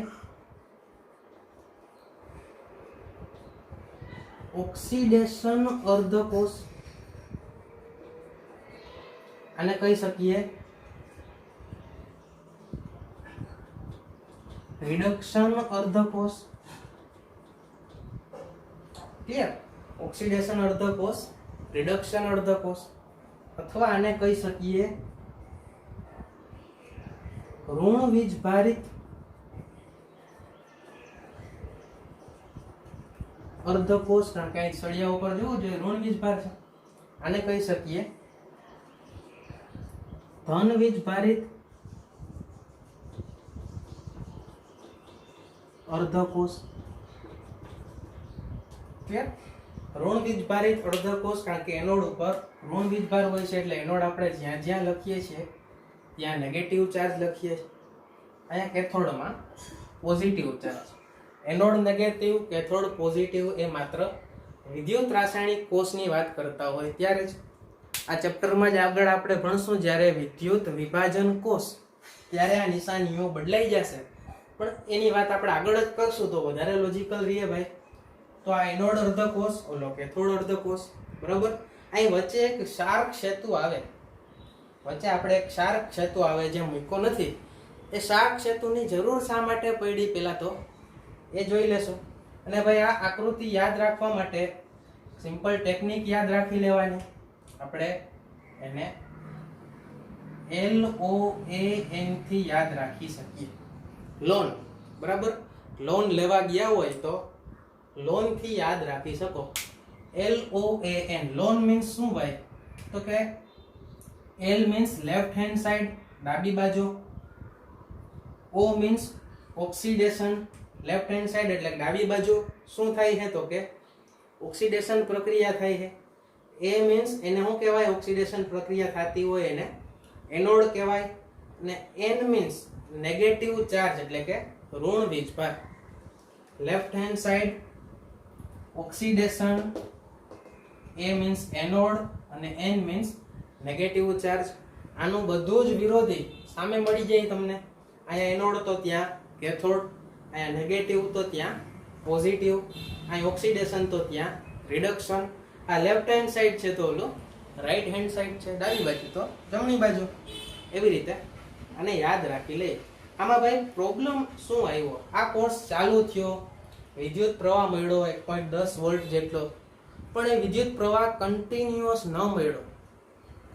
ઓક્સિડેશન અર્ધકોષ. આને કહી શકીએ રિડક્શન અર્ધકોષ. ક્લિયર? ઓક્સિડેશન અર્ધકોષ, રિડક્શન અર્ધકોષ, અથવા આને કહી શકીએ ઋણ વીજભારિત અર્ધકોષ. કારણ કે અહીં સળિયા ઉપર જોવું જોઈએ ઋણ વીજભાર છે. આને કહી શકીએ ધન વીજભારિત અર્ધકોષ. ક્લિયર? ઋણ વીજભારિત અર્ધકોષ, કારણ કે એનોડ ઉપર ઋણ વીજભાર હોય છે એટલે એનોડ આપણે જ્યાં જ્યાં લખીએ છીએ ત્યાં નેગેટિવ ચાર્જ લખીએ છીએ. અહીંયા કેથોડમાં positive charge. Anode negative, cathode positive એ માત્ર વિદ્યુત રાસાયણિક કોષની વાત કરતા હોય ત્યારે જ. આ ચેપ્ટરમાં જ આગળ આપણે ભણશું જ્યારે વિદ્યુત વિભાજન કોષ, ત્યારે આ નિશાનીઓ બદલાઈ જશે. પણ એની વાત આપણે આગળ જ કરશું તો વધારે લોજિકલ રહીએ ભાઈ. તો આ એનોડ અર્ધકોષ, ઓલો કેથોડ અર્ધકોષ, બરાબર. અહીં વચ્ચે એક શાર્ક સેતુ આવે, વચ્ચે આપણે એક શાર્ક સેતુ આવે જે મૂકો નથી. એ શાર્ક સેતુની જરૂર શા માટે પડી પહેલા તો એ જોઈ લેશું. અને ભાઈ આ આકૃતિ યાદ રાખવા માટે સિમ્પલ ટેકનિક યાદ રાખી લેવાની. આપણે એને LOAN થી યાદ રાખી શકીએ. લોન, બરાબર. લોન લેવા ગયા હોય તો લોન થી યાદ રાખી શકો. LOAN, લોન મીન્સ શું ભાઈ? તો કે L means left hand side, ડાબી બાજુ. O means oxidation, left hand side એટલે ડાબી બાજુ શું થાય છે? તો કે ઓક્સિડેશન પ્રક્રિયા થાય છે. A મીન્સ એને શું કહેવાય? ઓક્સિડેશન પ્રક્રિયા થતી હોય એને એનોડ કહેવાય. અને N મીન્સ નેગેટિવ ચાર્જ એટલે કે ઋણ વીજભાર. Left hand side oxidation, A means anode અને N મીન્સ નેગેટિવ ચાર્જ. આનું બધું જ વિરોધી સામે મળી જાય તમને. અહીંયા એનોડ તો ત્યાં કેથોડ, અહીંયા નેગેટિવ તો ત્યાં પોઝિટિવ, અહીંયા ઓક્સિડેશન તો ત્યાં રિડક્શન. આ લેફ્ટ હેન્ડ સાઈડ છે તો ઓલો રાઈટ હેન્ડ સાઈડ છે, ડાબી બાજુ તો જમણી બાજુ. એવી રીતે આને યાદ રાખી લે. આમાં ભાઈ પ્રોબ્લેમ શું આવ્યો? આ કોર્સ ચાલુ થયો, વિદ્યુત પ્રવાહ મળ્યો 1.10 વોલ્ટ જેટલો, પણ એ વિદ્યુત પ્રવાહ કન્ટિન્યુઅસ ન મળ્યો.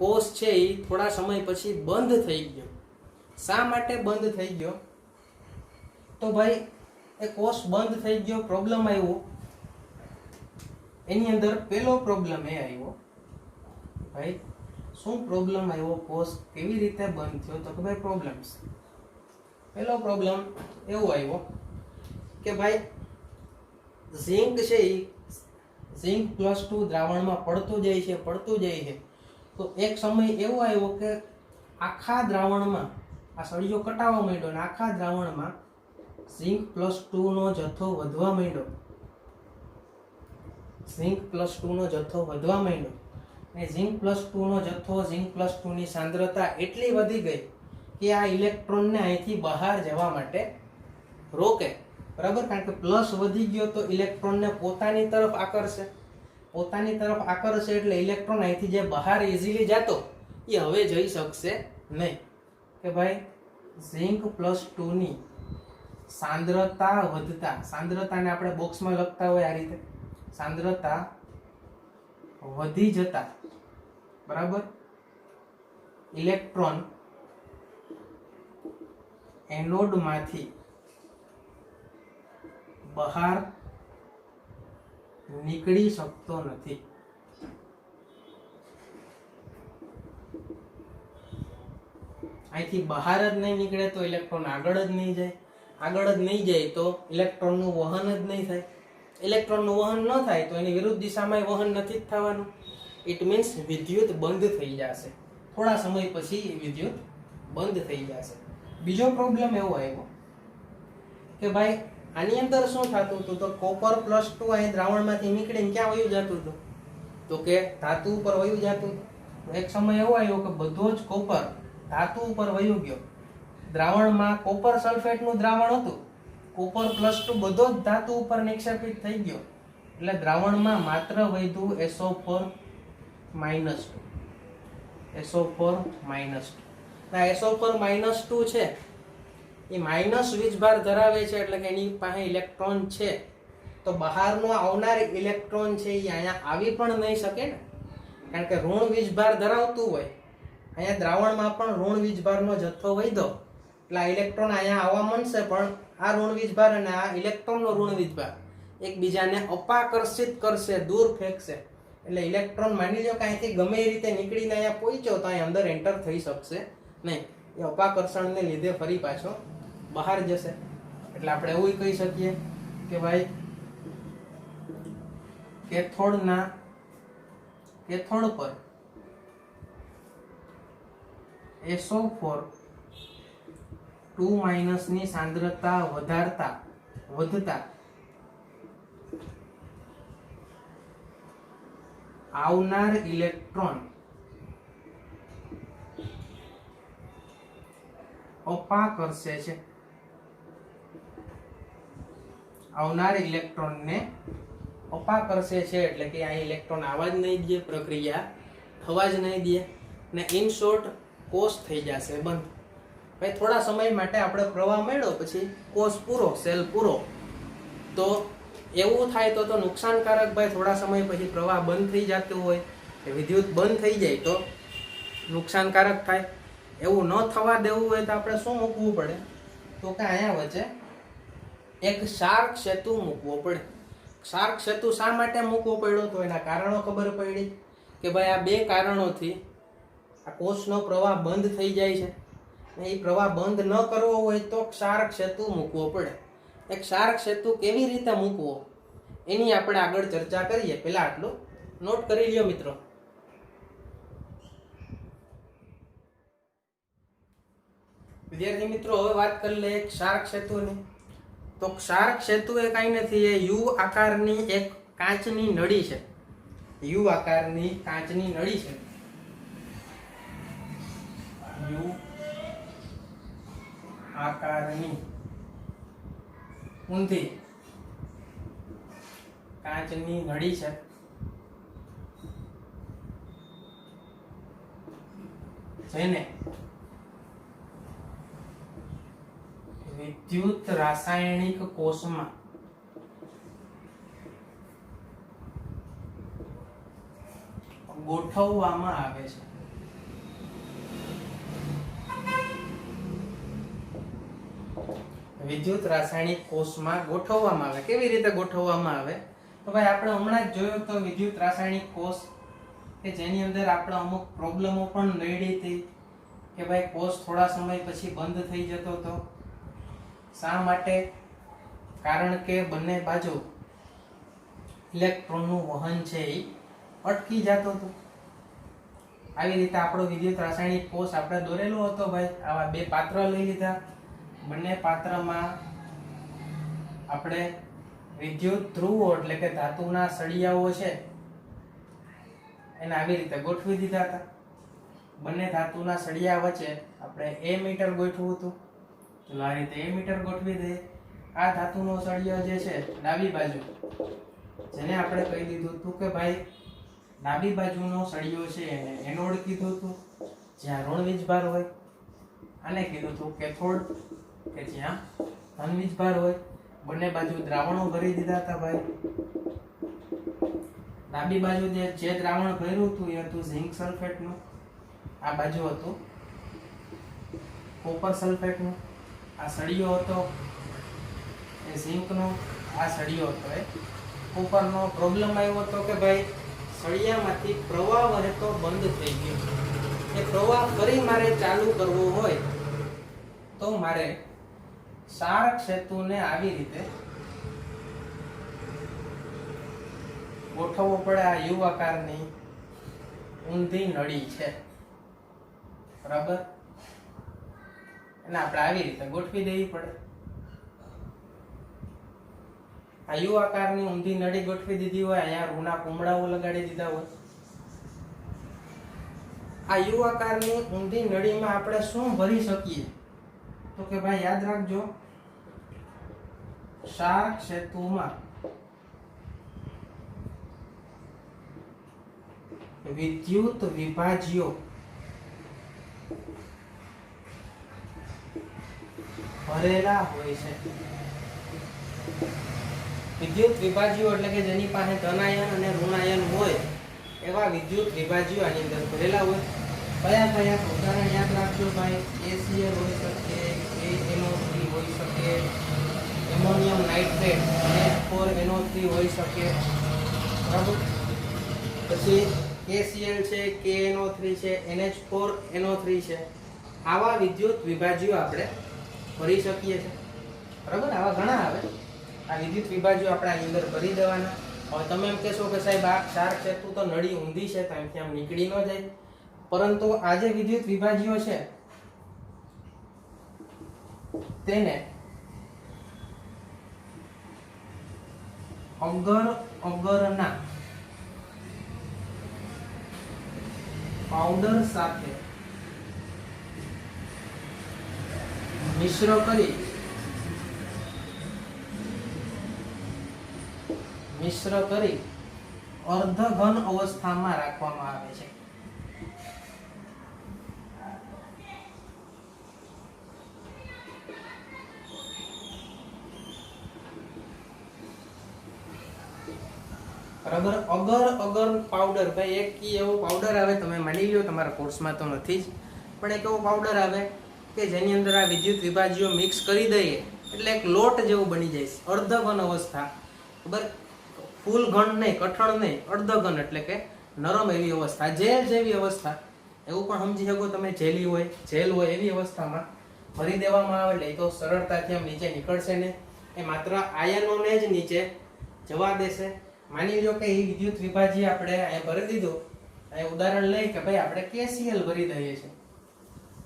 કોર્સ છે એ થોડા સમય પછી બંધ થઈ ગયો. શા માટે બંધ થઈ ગયો? તો ભાઈ એ કોર્સ બંધ થઈ ગયો, પ્રોબ્લેમ આવ્યો. એની અંદર પહેલો પ્રોબ્લેમ એ આવ્યો ભાઈ, શું પ્રોબ્લેમ આવ્યો? કોર્સ કેવી રીતે બંધ થયો? તો કે ભાઈ પ્રોબ્લેમ્સ. પહેલો પ્રોબ્લેમ એવો આવ્યો કે ભાઈ ઝિંક છે એ ઝિંક +2 દ્રાવણમાં પડતું જાય છે. તો એક સમય એવો આવ્યો કે આખા દ્રાવણમાં આ સળિયો કટાવા માંડ્યો અને આખા દ્રાવણમાં ઝિંક +2 નો જથ્થો વધવા માંડ્યો. ઝિંક +2 નો જથ્થો વધવા માંડ્યો. અને ઝિંક +2 નો જથ્થો, ઝિંક +2 ની સાંદ્રતા એટલી વધી ગઈ કે આ ઇલેક્ટ્રોનને અહીંથી બહાર જવા માટે રોકે. બરાબર, કારણ કે પ્લસ વધી ગયો તો ઇલેક્ટ્રોનને પોતાની તરફ આકર્ષે. એટલે ઇલેક્ટ્રોન અહીંથી જે બહાર ઇઝીલી જતો એ હવે જઈ શકશે નહીં. કે ભાઈ ઝિંક +2 ની સાંદ્રતા વધતા, સાંદ્રતાને આપણે બોક્સમાં લખતા હોય આ રીતે, સાંદ્રતા વધી જતા, બરાબર, ઇલેક્ટ્રોન એનોડમાંથી બહાર નીકળી શકતો નથી. અહીંથી બહાર જ નહીં નીકળે તો ઇલેક્ટ્રોન આગળ જ નહીં જાય તો ઇલેક્ટ્રોનનું વહન જ નહીં થાય. ઇલેક્ટ્રોનનું વહન ન થાય તો એની વિરુદ્ધ દિશામાં વહન નથી જ થવાનું. ઇટ મીન્સ વિદ્યુત બંધ થઈ જશે. થોડા સમય પછી વિદ્યુત બંધ થઈ જશે. બીજો પ્રોબ્લેમ એવો આવ્યો કે ભાઈ આની અંદર શું થતું હતું? તો કોપર +2 અહીં દ્રાવણમાંથી નીકળીને ક્યાં વયું જતું હતું? તો કે ધાતુ ઉપર વયું જતું હતું. એક સમય એવો આવ્યો કે બધો જ કોપર ધાતુ ઉપર વયું ગયો. દ્રાવણમાં કોપર સલ્ફેટનું દ્રાવણ હતું, કોપર +2 બધો જ ધાતુ ઉપર નિક્ષેપિત થઈ ગયો. એટલે દ્રાવણમાં માત્ર વધ્યું SO4-2. SO4-2 છે એ માઇનસ વીજભાર ધરાવે છે, એટલે કે એની પાસે ઇલેક્ટ્રોન છે. તો બહારનો આવનાર ઇલેક્ટ્રોન છે એ અહીંયા આવી પણ નહીં શકે ને, કારણ કે ઋણ વીજભાર ધરાવતું હોય. અહીંયા દ્રાવણમાં પણ ઋણ વીજભારનો જથ્થો વધ્યો એટલે આ ઇલેક્ટ્રોન અહીંયા આવવા માંડશે, પણ આ ઋણ વીજભાર અને આ ઇલેક્ટ્રોનનો ઋણ વીજભાર એકબીજાને અપાકર્ષિત કરશે, દૂર ફેંકશે. એટલે ઇલેક્ટ્રોન માની લો કે અહીંથી ગમે એ રીતે નીકળીને અહીંયા પહોંચ્યો તો અહીં અંદર એન્ટર થઈ શકશે નહીં. એ અપાકર્ષણને લીધે ફરી પાછો બહાર જશે. એટલે આપણે એવું કહી શકીએ કે ભાઈ કેથોડ પર SO4-2- ની સાંદ્રતા વધતા આવનાર ઇલેક્ટ્રોન અપાકર્ષે છે. આવનાર ઇલેક્ટ્રોનને અપાકર્ષે છે એટલે કે આ ઇલેક્ટ્રોન આવવા જ નહીં દે, પ્રક્રિયા થવા જ નહીં દે, ને ઇન શોર્ટ કોષ થઈ જશે બંધ. ભાઈ થોડા સમય માટે આપણે પ્રવાહ મળ્યો પછી કોષ પૂરો, સેલ પૂરો. તો એવું થાય તો નુકસાનકારક ભાઈ. થોડા સમય પછી પ્રવાહ બંધ થઈ જતો હોય કે વિદ્યુત બંધ થઈ જાય તો નુકસાનકારક થાય. એવું ન થવા દેવું હોય તો આપણે શું મૂકવું પડે? તો કે અહીંયા વચ્ચે એક શાર્ક સેતુ મૂકવો પડે. શાર્ક સેતુ શા માટે મૂકવો પડ્યો? તો એના કારણો ખબર પડી કે ભાઈ આ બે કારણોથી આ કોષનો પ્રવાહ બંધ થઈ જાય છે. એ પ્રવાહ બંધ ન કરવો હોય તો શાર્ક સેતુ મૂકવો પડે. એક શાર્ક સેતુ કેવી રીતે મૂકવો એની આપણે આગળ ચર્ચા કરીએ. પહેલા આટલું નોટ કરી લ્યો મિત્રો. વિદ્યાર્થી મિત્રો, હવે વાત કરી લે એક શાર્ક સેતુની. તો શાર્ક સેતુ એ કાંઈ નથી, એ યુ આકારની એક કાચની નળી છે. યુ આકારની કાચની નળી છે. યુ આકારની ઊંધી કાચની નળી છે. જેને વિદ્યુત રાસાયણિક કોષમાં ગોઠવવામાં આવે છે. વિદ્યુત રાસાયણિક કોષમાં ગોઠવવામાં આવે. કેવી રીતે ગોઠવવામાં આવે? તો ભાઈ આપણે હમણાં જ જોયું તો વિદ્યુત રાસાયણિક કોષ કે જેની અંદર આપણે અમુક પ્રોબ્લેમો પણ નડી હતી કે ભાઈ કોષ થોડા સમય પછી બંધ થઈ જતો હતો. શા માટે? કારણ કે બંને બાજુ ઇલેક્ટ્રોનનું વહન છે એ અટકી જતો હતો. આવી રીતે આપણો વિદ્યુત રાસાયણિક કોષ આપણે દોરેલો હતો ભાઈ. આવા બે પાત્ર લઈ લીધા. બંને પાત્રમાં આપણે વિદ્યુત ધ્રુવો એટલે કે ધાતુના સળિયાઓ છે એને આવી રીતે ગોઠવી દીધા હતા. બંને ધાતુના સળિયા વચ્ચે આપણે એ મીટર ગોઠવું હતું. તો આ રીતે એ મીટર ગોઠવી દઈએ. આ ધાતુનો સળિયો જે છે ડાબી બાજુ, જેને આપણે કહી દીધું હતું કે ભાઈ ડાબી બાજુનો સળિયો છે એને એનોડ કીધું હતું, જ્યાં ઋણ વીજભાર હોય. આને કીધું હતું કેથોડ, કે જ્યાં ધન વીજભાર હોય. બંને બાજુ દ્રાવણો ભરી દીધા હતા ભાઈ. ડાબી બાજુ જે દ્રાવણ ભર્યું હતું એ હતું ઝિંક સલ્ફેટનું. આ બાજુ હતું કોપર સલ્ફેટનું. આ સળિયો હતો એ ઝિંકનો, આ સળિયો હતો એ કોપરનો. પ્રોબ્લેમ આવ્યો હતો કે ભાઈ સળિયામાંથી પ્રવાહ વહેતો બંધ થઈ ગયો. એ પ્રવાહ ફરી મારે ચાલુ કરવો હોય તો મારે શાર્ક સેતુને આવી રીતે ગોઠવવો પડે. આ યુ આકારની ઊંધી નળી છે, બરાબર? એને આપણે આવી રીતે ગોઠવી દેવી પડે. આ યુ આકારની ઊંધી નળી ગોઠવી દીધી હોય, અહીંયા રૂના કુમળાઓ લગાડી દીધા હોય. આ યુ આકારની ઊંધી નળીમાં આપણે શું ભરી શકીએ? તો કે ભાઈ યાદ રાખજો, શાર્ક સેતુમાં વિદ્યુત વિભાજ્યો ભરેલા હોય છે. વિદ્યુત વિભાજ્યો એટલે કે જેની પાસે ધનાયન અને ઋણાયન હોય એવા વિદ્યુત વિભાજ્યો આની અંદર ભરેલા હોય. કયા કયા? ઉદાહરણ યાદ રાખજો ભાઈ. ACl હોઈ શકે, ANO3 હોઈ શકે, એમોનિયમ નાઇટ્રેટ NH4NO3 હોઈ શકે, બરાબર? પછી KCl છે, KNO3 છે, NH4NO3 છે. આવા વિદ્યુત વિભાજ્યો આપણે ભરી શકીએ છીએ, બરાબર? આવા ઘણા આવે. આ વિદ્યુત વિભાજ્યો આપણે આની અંદર ભરી દેવાના. હવે તમે એમ કહેશો કે સાહેબ આ શાર્ક સેતુ તો નળી ઊંધી છે તો અહીંથી આમ નીકળી ન જાય. પરંતુ આ જે વિદ્યુત વિભાજ્યો છે તેને અગરના પાવડર સાથે મિશ્ર કરી અર્ધઘન અવસ્થામાં રાખવામાં આવે છે. બરાબર. અગર અગર પાવડર, ભાઈ એક એવો પાવડર આવે, તમે માની લો તમારા કોર્સમાં તો નથી જ, પણ એક એવો પાવડર આવે કે જેની અંદર આ વિદ્યુત વિભાજ્યો મિક્સ કરી દઈએ એટલે એક લોટ જેવું બની જાય છે. અર્ધ ઘન અવસ્થા, ખબર, ફૂલ ઘન નહીં, કઠણ નહીં, અર્ધ ઘન એટલે કે નરમ એવી અવસ્થા, જેલ જેવી અવસ્થા, એવું પણ સમજી શકો તમે. જેલી હોય, જેલ હોય એવી અવસ્થામાં ભરી દેવામાં આવે એટલે તો સરળતાથી આમ નીચે નીકળશે ને, એ માત્ર આયનોને જ નીચે જવા દેશે. માની લો કે એ વિદ્યુત વિભાજ્ય આપણે અહીંયા ભરી દીધું. અહીં ઉદાહરણ લઈ કે ભાઈ આપણે KCl ભરી દઈએ છીએ,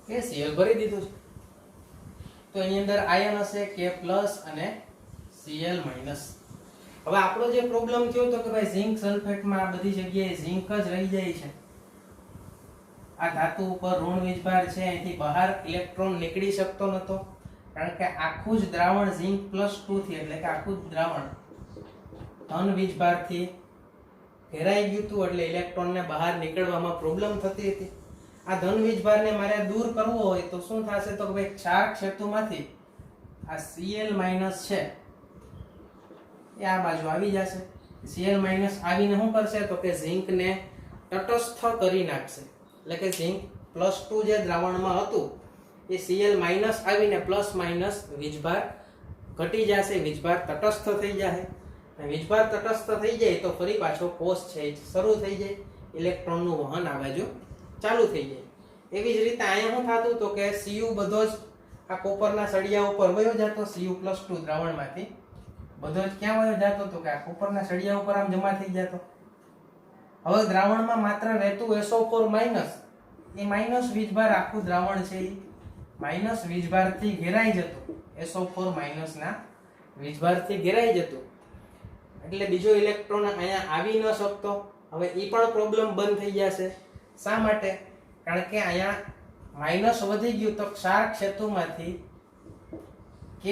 KCl ભરી દીધું છે, તો એની અંદર આયન હશે K+ અને Cl-. હવે આપણો જે પ્રોબ્લેમ થયો તો કે ભાઈ ઝિંક સલ્ફેટમાં આ બધી જગ્યાએ ઝિંક જ રહી જાય છે. આ ધાતુ ઉપર ઋણ વીજભાર છે, અહીંથી બહાર ઇલેક્ટ્રોન નીકળી શકતો નતો, કારણ કે આખું જ દ્રાવણ ઝિંક +2 થી, એટલે કે આખું જ દ્રાવણ ધન વીજભારથી ઘેરાઈ ગયું હતું, એટલે ઇલેક્ટ્રોનને બહાર નીકળવામાં પ્રોબ્લેમ થતી હતી. આ ધન વીજભારને મારે દૂર કરવો હોય તો શું થશે, તો કે ભાઈ ક્ષાર ક્ષેત્રમાંથી આ Cl- છે એ આ બાજુ આવી જશે. Cl- આવીને શું કરશે, તો કે ઝિંકને તટસ્થ કરી નાખશે. એટલે કે ઝિંક +2 જે દ્રાવણમાં હતું એ Cl- આવીને ± વીજભાર ઘટી જશે, વીજભાર તટસ્થ થઈ જશે. વીજભાર તટસ્થ થઈ જાય તો ફરી પાછો કોષ છે એ શરૂ થઈ જાય, ઇલેક્ટ્રોનનું વહન આ બાજુ ચાલુ થઈ જાય. એવી જ રીતે અહીંયા શું થતું, તો કે Cu બધો જ આ કોપરના સળિયા ઉપર વયો જતો, Cu+2 દ્રાવણમાંથી બધો જ ક્યાં વયો જતો, તો કે આ કોપરના સળિયા ઉપર આમ જમા થઈ જતો. હવે દ્રાવણમાં માત્ર રહેતું SO4-, એ માઇનસ વીજભાર આખું દ્રાવણ છે એ માઇનસ વીજભારથી ઘેરાઈ જતું, SO4- ના વીજભારથી ઘેરાઈ જતું, એટલે બીજો ઇલેક્ટ્રોન અહીંયા આવી ન શકતો. હવે એ પણ પ્રોબ્લેમ બંધ થઈ જશે. શા માટે? કારણ કે અહીંયા માઇનસ વધી ગયું તો ક્ષાર ક્ષેત્રમાંથી K+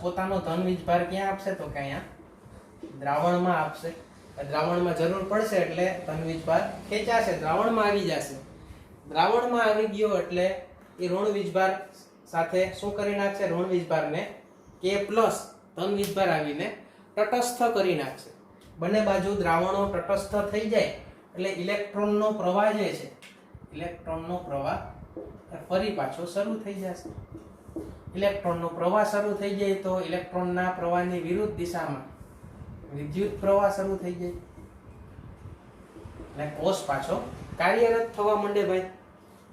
પોતાનો ધન વીજભાર ક્યાં આપશે, તો કે અહીંયા દ્રાવણમાં આપશે. દ્રાવણમાં જરૂર પડશે એટલે ધન વીજભાર ખેંચાશે, દ્રાવણમાં આવી જશે. દ્રાવણમાં આવી ગયો એટલે એ ઋણ વીજભાર સાથે શું કરી નાખશે, ઋણ વીજભારને K+ ધન વીજભાર આવીને તટસ્થ કરી નાખશે. બંને બાજુ દ્રાવણો તટસ્થ થઈ જાય એટલે ઇલેક્ટ્રોનનો પ્રવાહ જે છે, ઇલેક્ટ્રોનનો પ્રવાહ ફરી પાછો શરૂ થઈ જશે. ઇલેક્ટ્રોનનો પ્રવાહ શરૂ થઈ જાય તો ઇલેક્ટ્રોનના પ્રવાહની વિરુદ્ધ દિશામાં વિદ્યુત પ્રવાહ શરૂ થઈ જાય એટલે કોષ પાછો કાર્યરત થવા માંડે. ભાઈ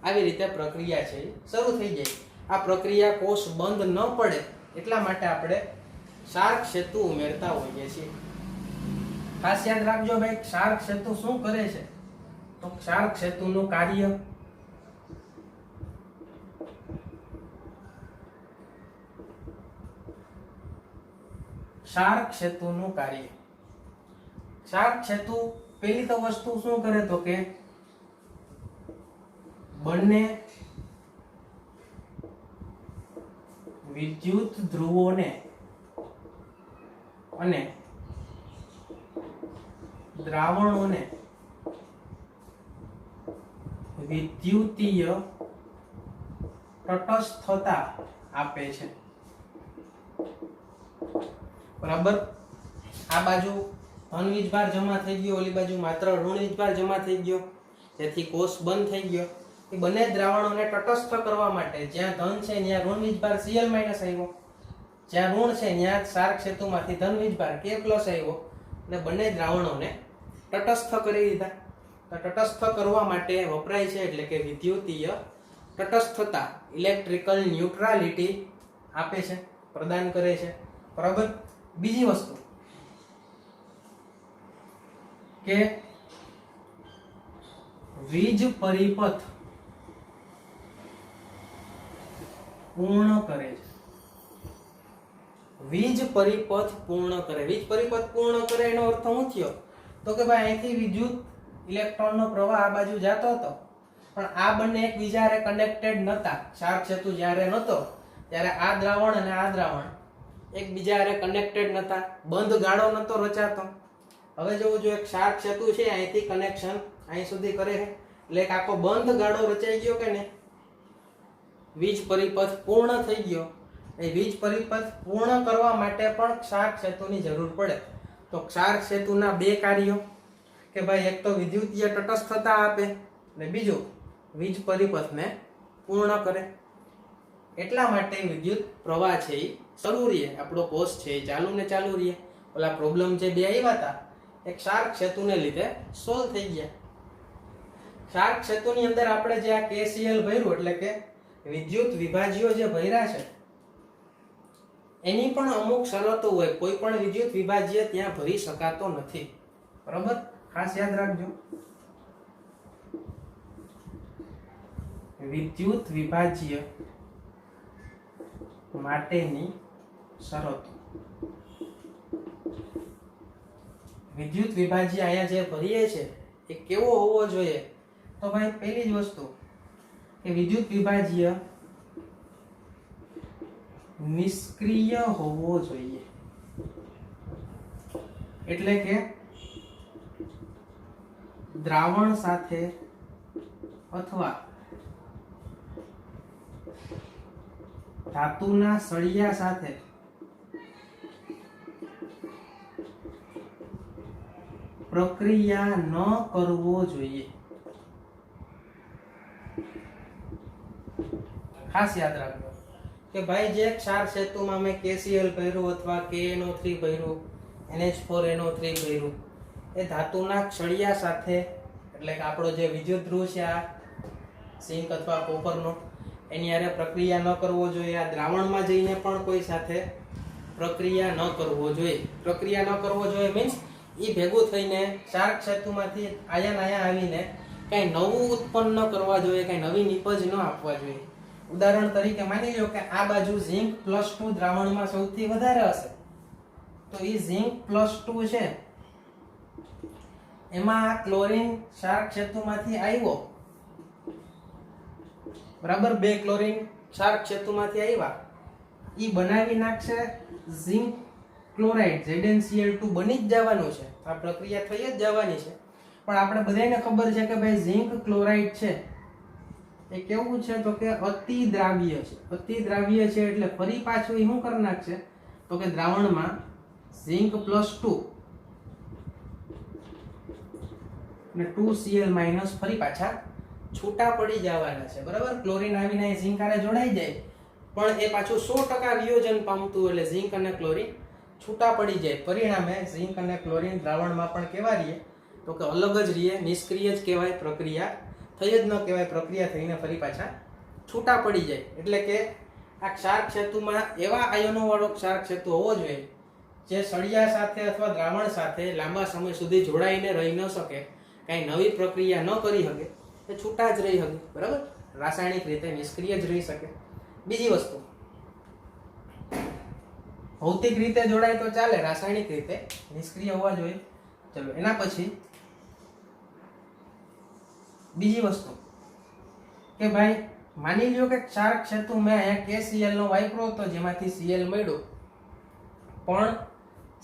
આવી રીતે પ્રક્રિયા છે શરૂ થઈ જાય. આ પ્રક્રિયા કોષ બંધ ન પડે એટલા માટે આપણે ક્ષાર ક્ષેત્ર ઉમેરતા હોઈએ છીએ. ખાસ યાદ રાખજો ભાઈ, ક્ષાર ક્ષેત્ર શું કરે છે, તો ક્ષાર ક્ષેત્રનું કાર્ય ક્ષાર ક્ષેત્રનું કાર્ય. ક્ષાર ક્ષેત્ર પહેલી તો વસ્તુ શું કરે, તો કે બંને વિદ્યુત ધ્રુવોને અને દ્રાવણોને વિદ્યુતીય તટસ્થતા આપે છે. બરાબર. આ બાજુ ધન વીજભાર જમા થઈ ગયો, ઓલી બાજુ માત્ર ઋણ વીજભાર જમા થઈ ગયો, જેથી કોષ બંધ થઈ ગયો. એ બંને દ્રાવણોને તટસ્થ કરવા માટે જ્યાં ધન છે ત્યાં ઋણ વીજભાર Cl- આવ્યો, જ્યાં ઋણ છે ત્યાં ક્ષાર ક્ષેત્રમાંથી ધન વીજભાર K+ આવ્યો, અને બંને દ્રાવણોને તટસ્થ કરી દીધા. તટસ્થ કરવા માટે વપરાય છે, એટલે કે વિદ્યુતીય તટસ્થતા, ઇલેક્ટ્રિકલ ન્યુટ્રાલિટી આપે છે, પ્રદાન કરે છે. બરાબર. બીજી વસ્તુ કે વીજ પરિપથ પૂર્ણ કરે છે. વીજ પરિપથ પૂર્ણ કરે. વીજ પરિપથ પૂર્ણ કરે એનો અર્થ શું થયો, તો કે ભાઈ અહીંથી વિદ્યુત ઇલેક્ટ્રોનનો પ્રવાહ આ બાજુ જતો હતો, પણ આ બંને એકબીજા હારે કનેક્ટેડ નતા. ક્ષાર ક્ષેત્ર જ્યારે નતો ત્યારે આ દ્રાવણ અને આ દ્રાવણ એકબીજા હારે કનેક્ટેડ નતા, બંધ ગાળો નતો રચાતો. હવે જોવું જોઈએ, ક્ષાર ક્ષેત્ર છે અહીંથી કનેક્શન અહીં સુધી કરે છે, એટલે એક આખો બંધ ગાળો રચાઈ ગયો કે નહીં, વીજ પરિપથ પૂર્ણ થઈ ગયો. એ વીજ પરિપથ પૂર્ણ કરવા માટે પણ ક્ષાર ક્ષેત્રની જરૂર પડે. તો ક્ષાર ક્ષેત્રના બે કાર્યો, કે ભાઈ એક તો વિદ્યુતીય તટસ્થતા આપે અને બીજું વીજ પરિપથને પૂર્ણ કરે. એટલા માટે વિદ્યુત પ્રવાહ છે એ શરૂ રહે, આપણો કોષ છે એ ચાલુ ને ચાલુ રહે. ઓલા પ્રોબ્લેમ જે બે આવ્યા હતા એક શાર્ક સેતુને લીધે સોલ્વ થઈ ગયા. શાર્ક સેતુની અંદર આપણે જે આ KCl ભર્યું એટલે કે વિદ્યુત વિભાજ્યો જે ભર્યા છે એની પણ અમુક શરતો હોય. કોઈ પણ વિદ્યુત વિભાજ્ય ત્યાં ભરી શકાતો નથી. બરોબર, ખાસ યાદ રાખજો. વિદ્યુત વિભાજ્ય માટેની શરતો. વિદ્યુત વિભાજ્ય અહીંયા જે ભરીએ છે એ કેવો હોવો જોઈએ? તો ભાઈ પહેલી જ વસ્તુ કે વિદ્યુત વિભાજ્ય નિષ્ક્રિય હોવો જોઈએ. એટલે કે દ્રાવણ સાથે અથવા ધાતુના સળિયા સાથે પ્રક્રિયા ન કરવો જોઈએ. ખાસ યાદ રાખજો કે ભાઈ જે ક્ષાર સેતુમાં મેં KCl ભર્યું અથવા KNO3 ભર્યું, NH4NO3 ભર્યું, એ ધાતુના સળિયા સાથે એટલે કે આપણો જે વિદ્યુત ધ્રુવ છે આ ઝિંક અથવા કોપરનો એની હારે પ્રક્રિયા ન કરવો જોઈએ. આ દ્રાવણમાં જઈને પણ કોઈ સાથે પ્રક્રિયા ન કરવો જોઈએ. પ્રક્રિયા ન કરવો જોઈએ મીન્સ એ ભેગું થઈને શાર્ક સેતુમાંથી આયન આવીને કઈ નવું ઉત્પન્ન ન કરવા જોઈએ, કઈ નવી નિપજ ન આપવા જોઈએ. ઉદાહરણ તરીકે માની લો કે આ બાજુ ઝિંક +2 દ્રાવણમાં સૌથી વધારે હશે, તો એ ઝિંક +2 છે એમાં આ ક્લોરીન શાર્ક સેતુમાંથી આવ્યો, બરાબર, 2 ક્લોરીન શાર્ક સેતુમાંથી આવ્યા, ઈ બનાવી નાખશે ઝિંક ક્લોરાઇડ ZnCl2 બની જ જવાનું છે. આ પ્રક્રિયા થઈ જ જવાની છે. પણ આપણે બધાને ખબર છે કે ભાઈ ઝિંક ક્લોરાઇડ છે એ કેવું છે તો કે અતિ દ્રાવ્ય છે. અતિ દ્રાવ્ય છે એટલે ફરી પાછું એ શું કરી નાખશે તો કે દ્રાવણમાં ઝિંક +2 અને 2Cl- ફરી પાછા છૂટા પડી જવાના છે. બરાબર, ક્લોરીન આવીને ઝિંક આરે જોડાઈ જાય પણ એ પાછું 100% વિયોજન પામતું એટલે ઝિંક અને ક્લોરીન છૂટા પડી જાય. પરિણામે ઝિંક અને ક્લોરીન દ્રાવણમાં પણ કેવા રહીએ તો કે અલગ જ રહીએ, નિષ્ક્રિય જ કહેવાય, પ્રક્રિયા થઈ જ ન કહેવાય, પ્રક્રિયા થઈને ફરી પાછા છૂટા પડી જાય. એટલે કે આ ક્ષાર્ક સેતુમાં એવા આયનો વાળો ક્ષાર્ક સેતુ હોવો જોઈએ જે સળિયા સાથે અથવા દ્રાવણ સાથે લાંબા સમય સુધી જોડાઈને રહી ન શકે, કઈ નવી પ્રક્રિયા ન કરી શકે, એ છૂટા જ રહી શકે. બરાબર, રાસાયણિક રીતે નિષ્ક્રિય જ રહી શકે. બીજી વસ્તુ, ભૌતિક રીતે જોડાય તો ચાલે, રાસાયણિક રીતે નિષ્ક્રિય હોવા જોઈએ. ચલો એના પછી બીજી વસ્તુ કે ભાઈ માની લ્યો કે ક્ષારક સેતુ મેં અહીંયા KCl નો વાપર્યો હતો જેમાંથી Cl મળ્યો, પણ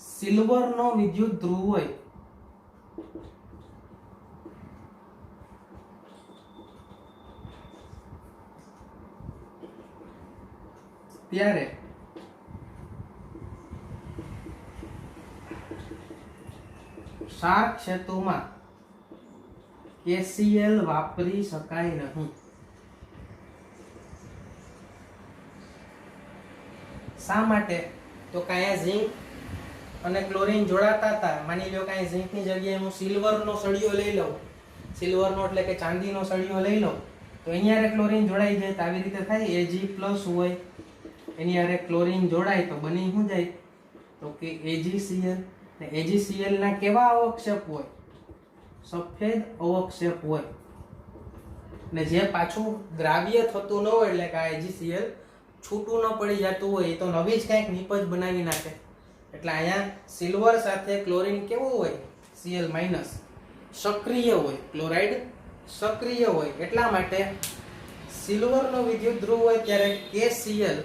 સિલ્વર નો વિદ્યુત ધ્રુવ હોય ત્યારે ક્ષારક સેતુમાં KCl વાપરી શકાય નહીં. શા માટે? તો કે અહીંયા ઝિંક અને ક્લોરીન જોડાતા હતા. માની લો કે અહીં ઝિંકની જગ્યાએ હું સિલ્વરનો સળિયો લઈ લઉં, સિલ્વરનો એટલે કે ચાંદીનો સળિયો લઈ લઉં, તો એની હારે ક્લોરીન જોડાઈ જાય. તો આવી રીતે થાય, Ag+ હોય એની હારે ક્લોરીન જોડાય તો બની શું જાય તો કે AgCl. ને AgCl ના કેવા અવક્ષેપ હોય? સફેદ અવક્ષેપ હોય. ને જે પાછું દ્રાવ્ય થતું ન હોય એટલે કે આ AgCl છૂટું ન પડી જતું હોય, એ તો નવી જ કંઈક નિપજ બનાવી નાખે. એટલે અહીંયા સિલ્વર સાથે ક્લોરીન કેવું હોય? Cl- સક્રિય હોય, ક્લોરાઇડ સક્રિય હોય. એટલા માટે સિલ્વરનો વિદ્યુત ધ્રુવ હોય ત્યારે KCl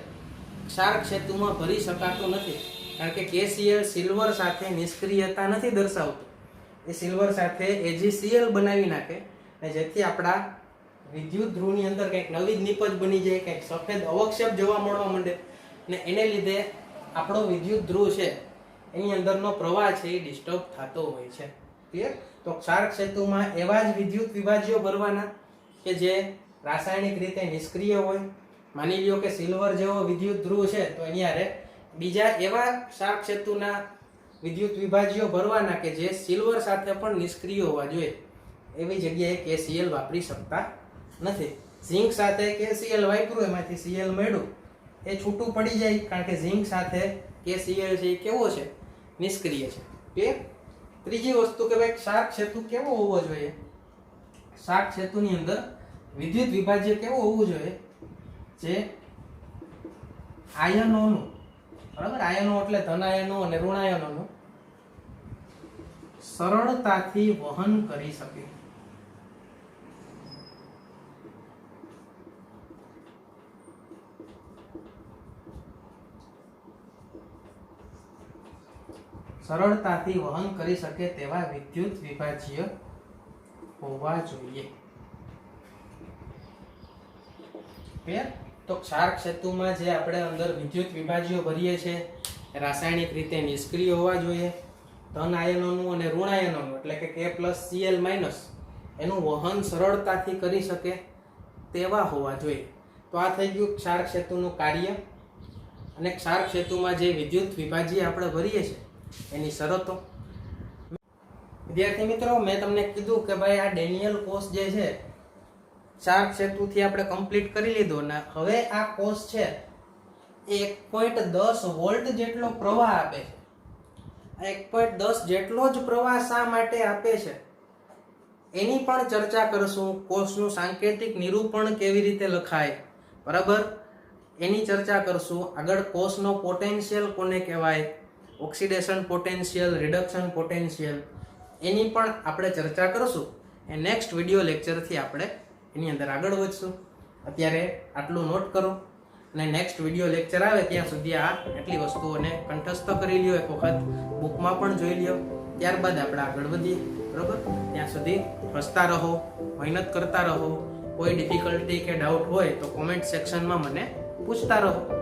ક્ષારક સેતુમાં ભરી શકાતું નથી, કારણ કે KCl સિલ્વર સાથે નિષ્ક્રિયતા નથી દર્શાવતું. એ સિલ્વર સાથે AgCl બનાવી નાખે અને જેથી આપણા વિદ્યુત ધ્રુવની અંદર કંઈક નવી જ નિપજ બની જાય, કંઈક સફેદ અવક્ષેપ જોવા મળવા માંડે ને એને લીધે આપણો વિદ્યુત ધ્રુવ છે એની અંદરનો પ્રવાહ છે એ ડિસ્ટર્બ થતો હોય છે. ક્લિયર? તો ક્ષારક સેતુમાં એવા જ વિદ્યુત વિભાજ્યો ભરવાના કે જે રાસાયણિક રીતે નિષ્ક્રિય હોય. માની લ્યો કે સિલ્વર જેવો વિદ્યુત ધ્રુવ છે તો એની હારે બીજા એવા ક્ષારક સેતુના વિદ્યુત વિભાજ્યો ભરવાના કે જે સિલ્વર સાથે પણ નિષ્ક્રિય હોવા જોઈએ. એવી જગ્યાએ KCl વાપરી શકતા નથી. ઝિંક સાથે KCl વાપર્યું, એમાંથી Cl મળ્યું, એ છૂટું પડી જાય, કારણ કે ઝિંક સાથે KCl છે એ કેવો છે? નિષ્ક્રિય છે. ક્લિયર? ત્રીજી વસ્તુ કે ભાઈ ક્ષારક સેતુ કેવો હોવો જોઈએ? ક્ષારક સેતુની અંદર વિદ્યુત વિભાજ્ય કેવો હોવું જોઈએ? જે આયનોનું, બરાબર, આયનો એટલે ધન આયનો અને ઋણ આયનોનું સરળતાથી વહન કરી શકે. સરળતાથી વહન કરી શકે તેવા વિદ્યુત વિભાજ્ય હોવા જોઈએ. ક્લિયર? તો ક્ષારક સેતુમાં જે આપણે અંદર વિદ્યુત વિભાજ્યો ભરીએ છીએ રાસાયણિક રીતે નિષ્ક્રિય હોવા જોઈએ. ધન આયનોનું અને ઋણ આયનોનું એટલે કે K+Cl- એનું વહન સરળતાથી કરી શકે તેવા હોવા જોઈએ. તો આ થઈ ગયું ક્ષારક સેતુનું કાર્ય અને ક્ષારક સેતુમાં જે વિદ્યુત વિભાજ્ય આપણે ભરીએ છીએ એની શરતો. વિદ્યાર્થી મિત્રો, મેં તમને કીધું કે ભાઈ આ ડેનિયલ કોષ જે છે ક્ષારક સેતુથી આપણે કમ્પ્લીટ કરી લીધો ને હવે આ કોષ છે એ 1.10 વોલ્ટ જેટલો પ્રવાહ આપે છે. આ 1.10 જેટલો જ પ્રવાહ શા માટે આપે છે એની પણ ચર્ચા કરશું. કોષનું સાંકેતિક નિરૂપણ કેવી રીતે લખાય, બરાબર, એની ચર્ચા કરશું. આગળ કોષનો પોટેન્શિયલ કોને કહેવાય, ઓક્સિડેશન પોટેન્શિયલ, રિડક્શન પોટેન્શિયલ, એની પણ આપણે ચર્ચા કરશું. એ નેક્સ્ટ વિડિયો લેક્ચરથી આપણે એની અંદર આગળ વધશું. અત્યારે આટલું નોટ કરો અને નેક્સ્ટ વિડિયો લેક્ચર આવે ત્યાં સુધી આ એટલી વસ્તુઓને કંઠસ્થ કરી લ્યો, એક વખત બુકમાં પણ જોઈ લ્યો, ત્યારબાદ આપણે આગળ વધીએ. બરાબર? ત્યાં સુધી હસતા રહો, મહેનત કરતા રહો. કોઈ ડિફિકલ્ટી કે ડાઉટ હોય તો કોમેન્ટ સેક્શનમાં મને પૂછતા રહો.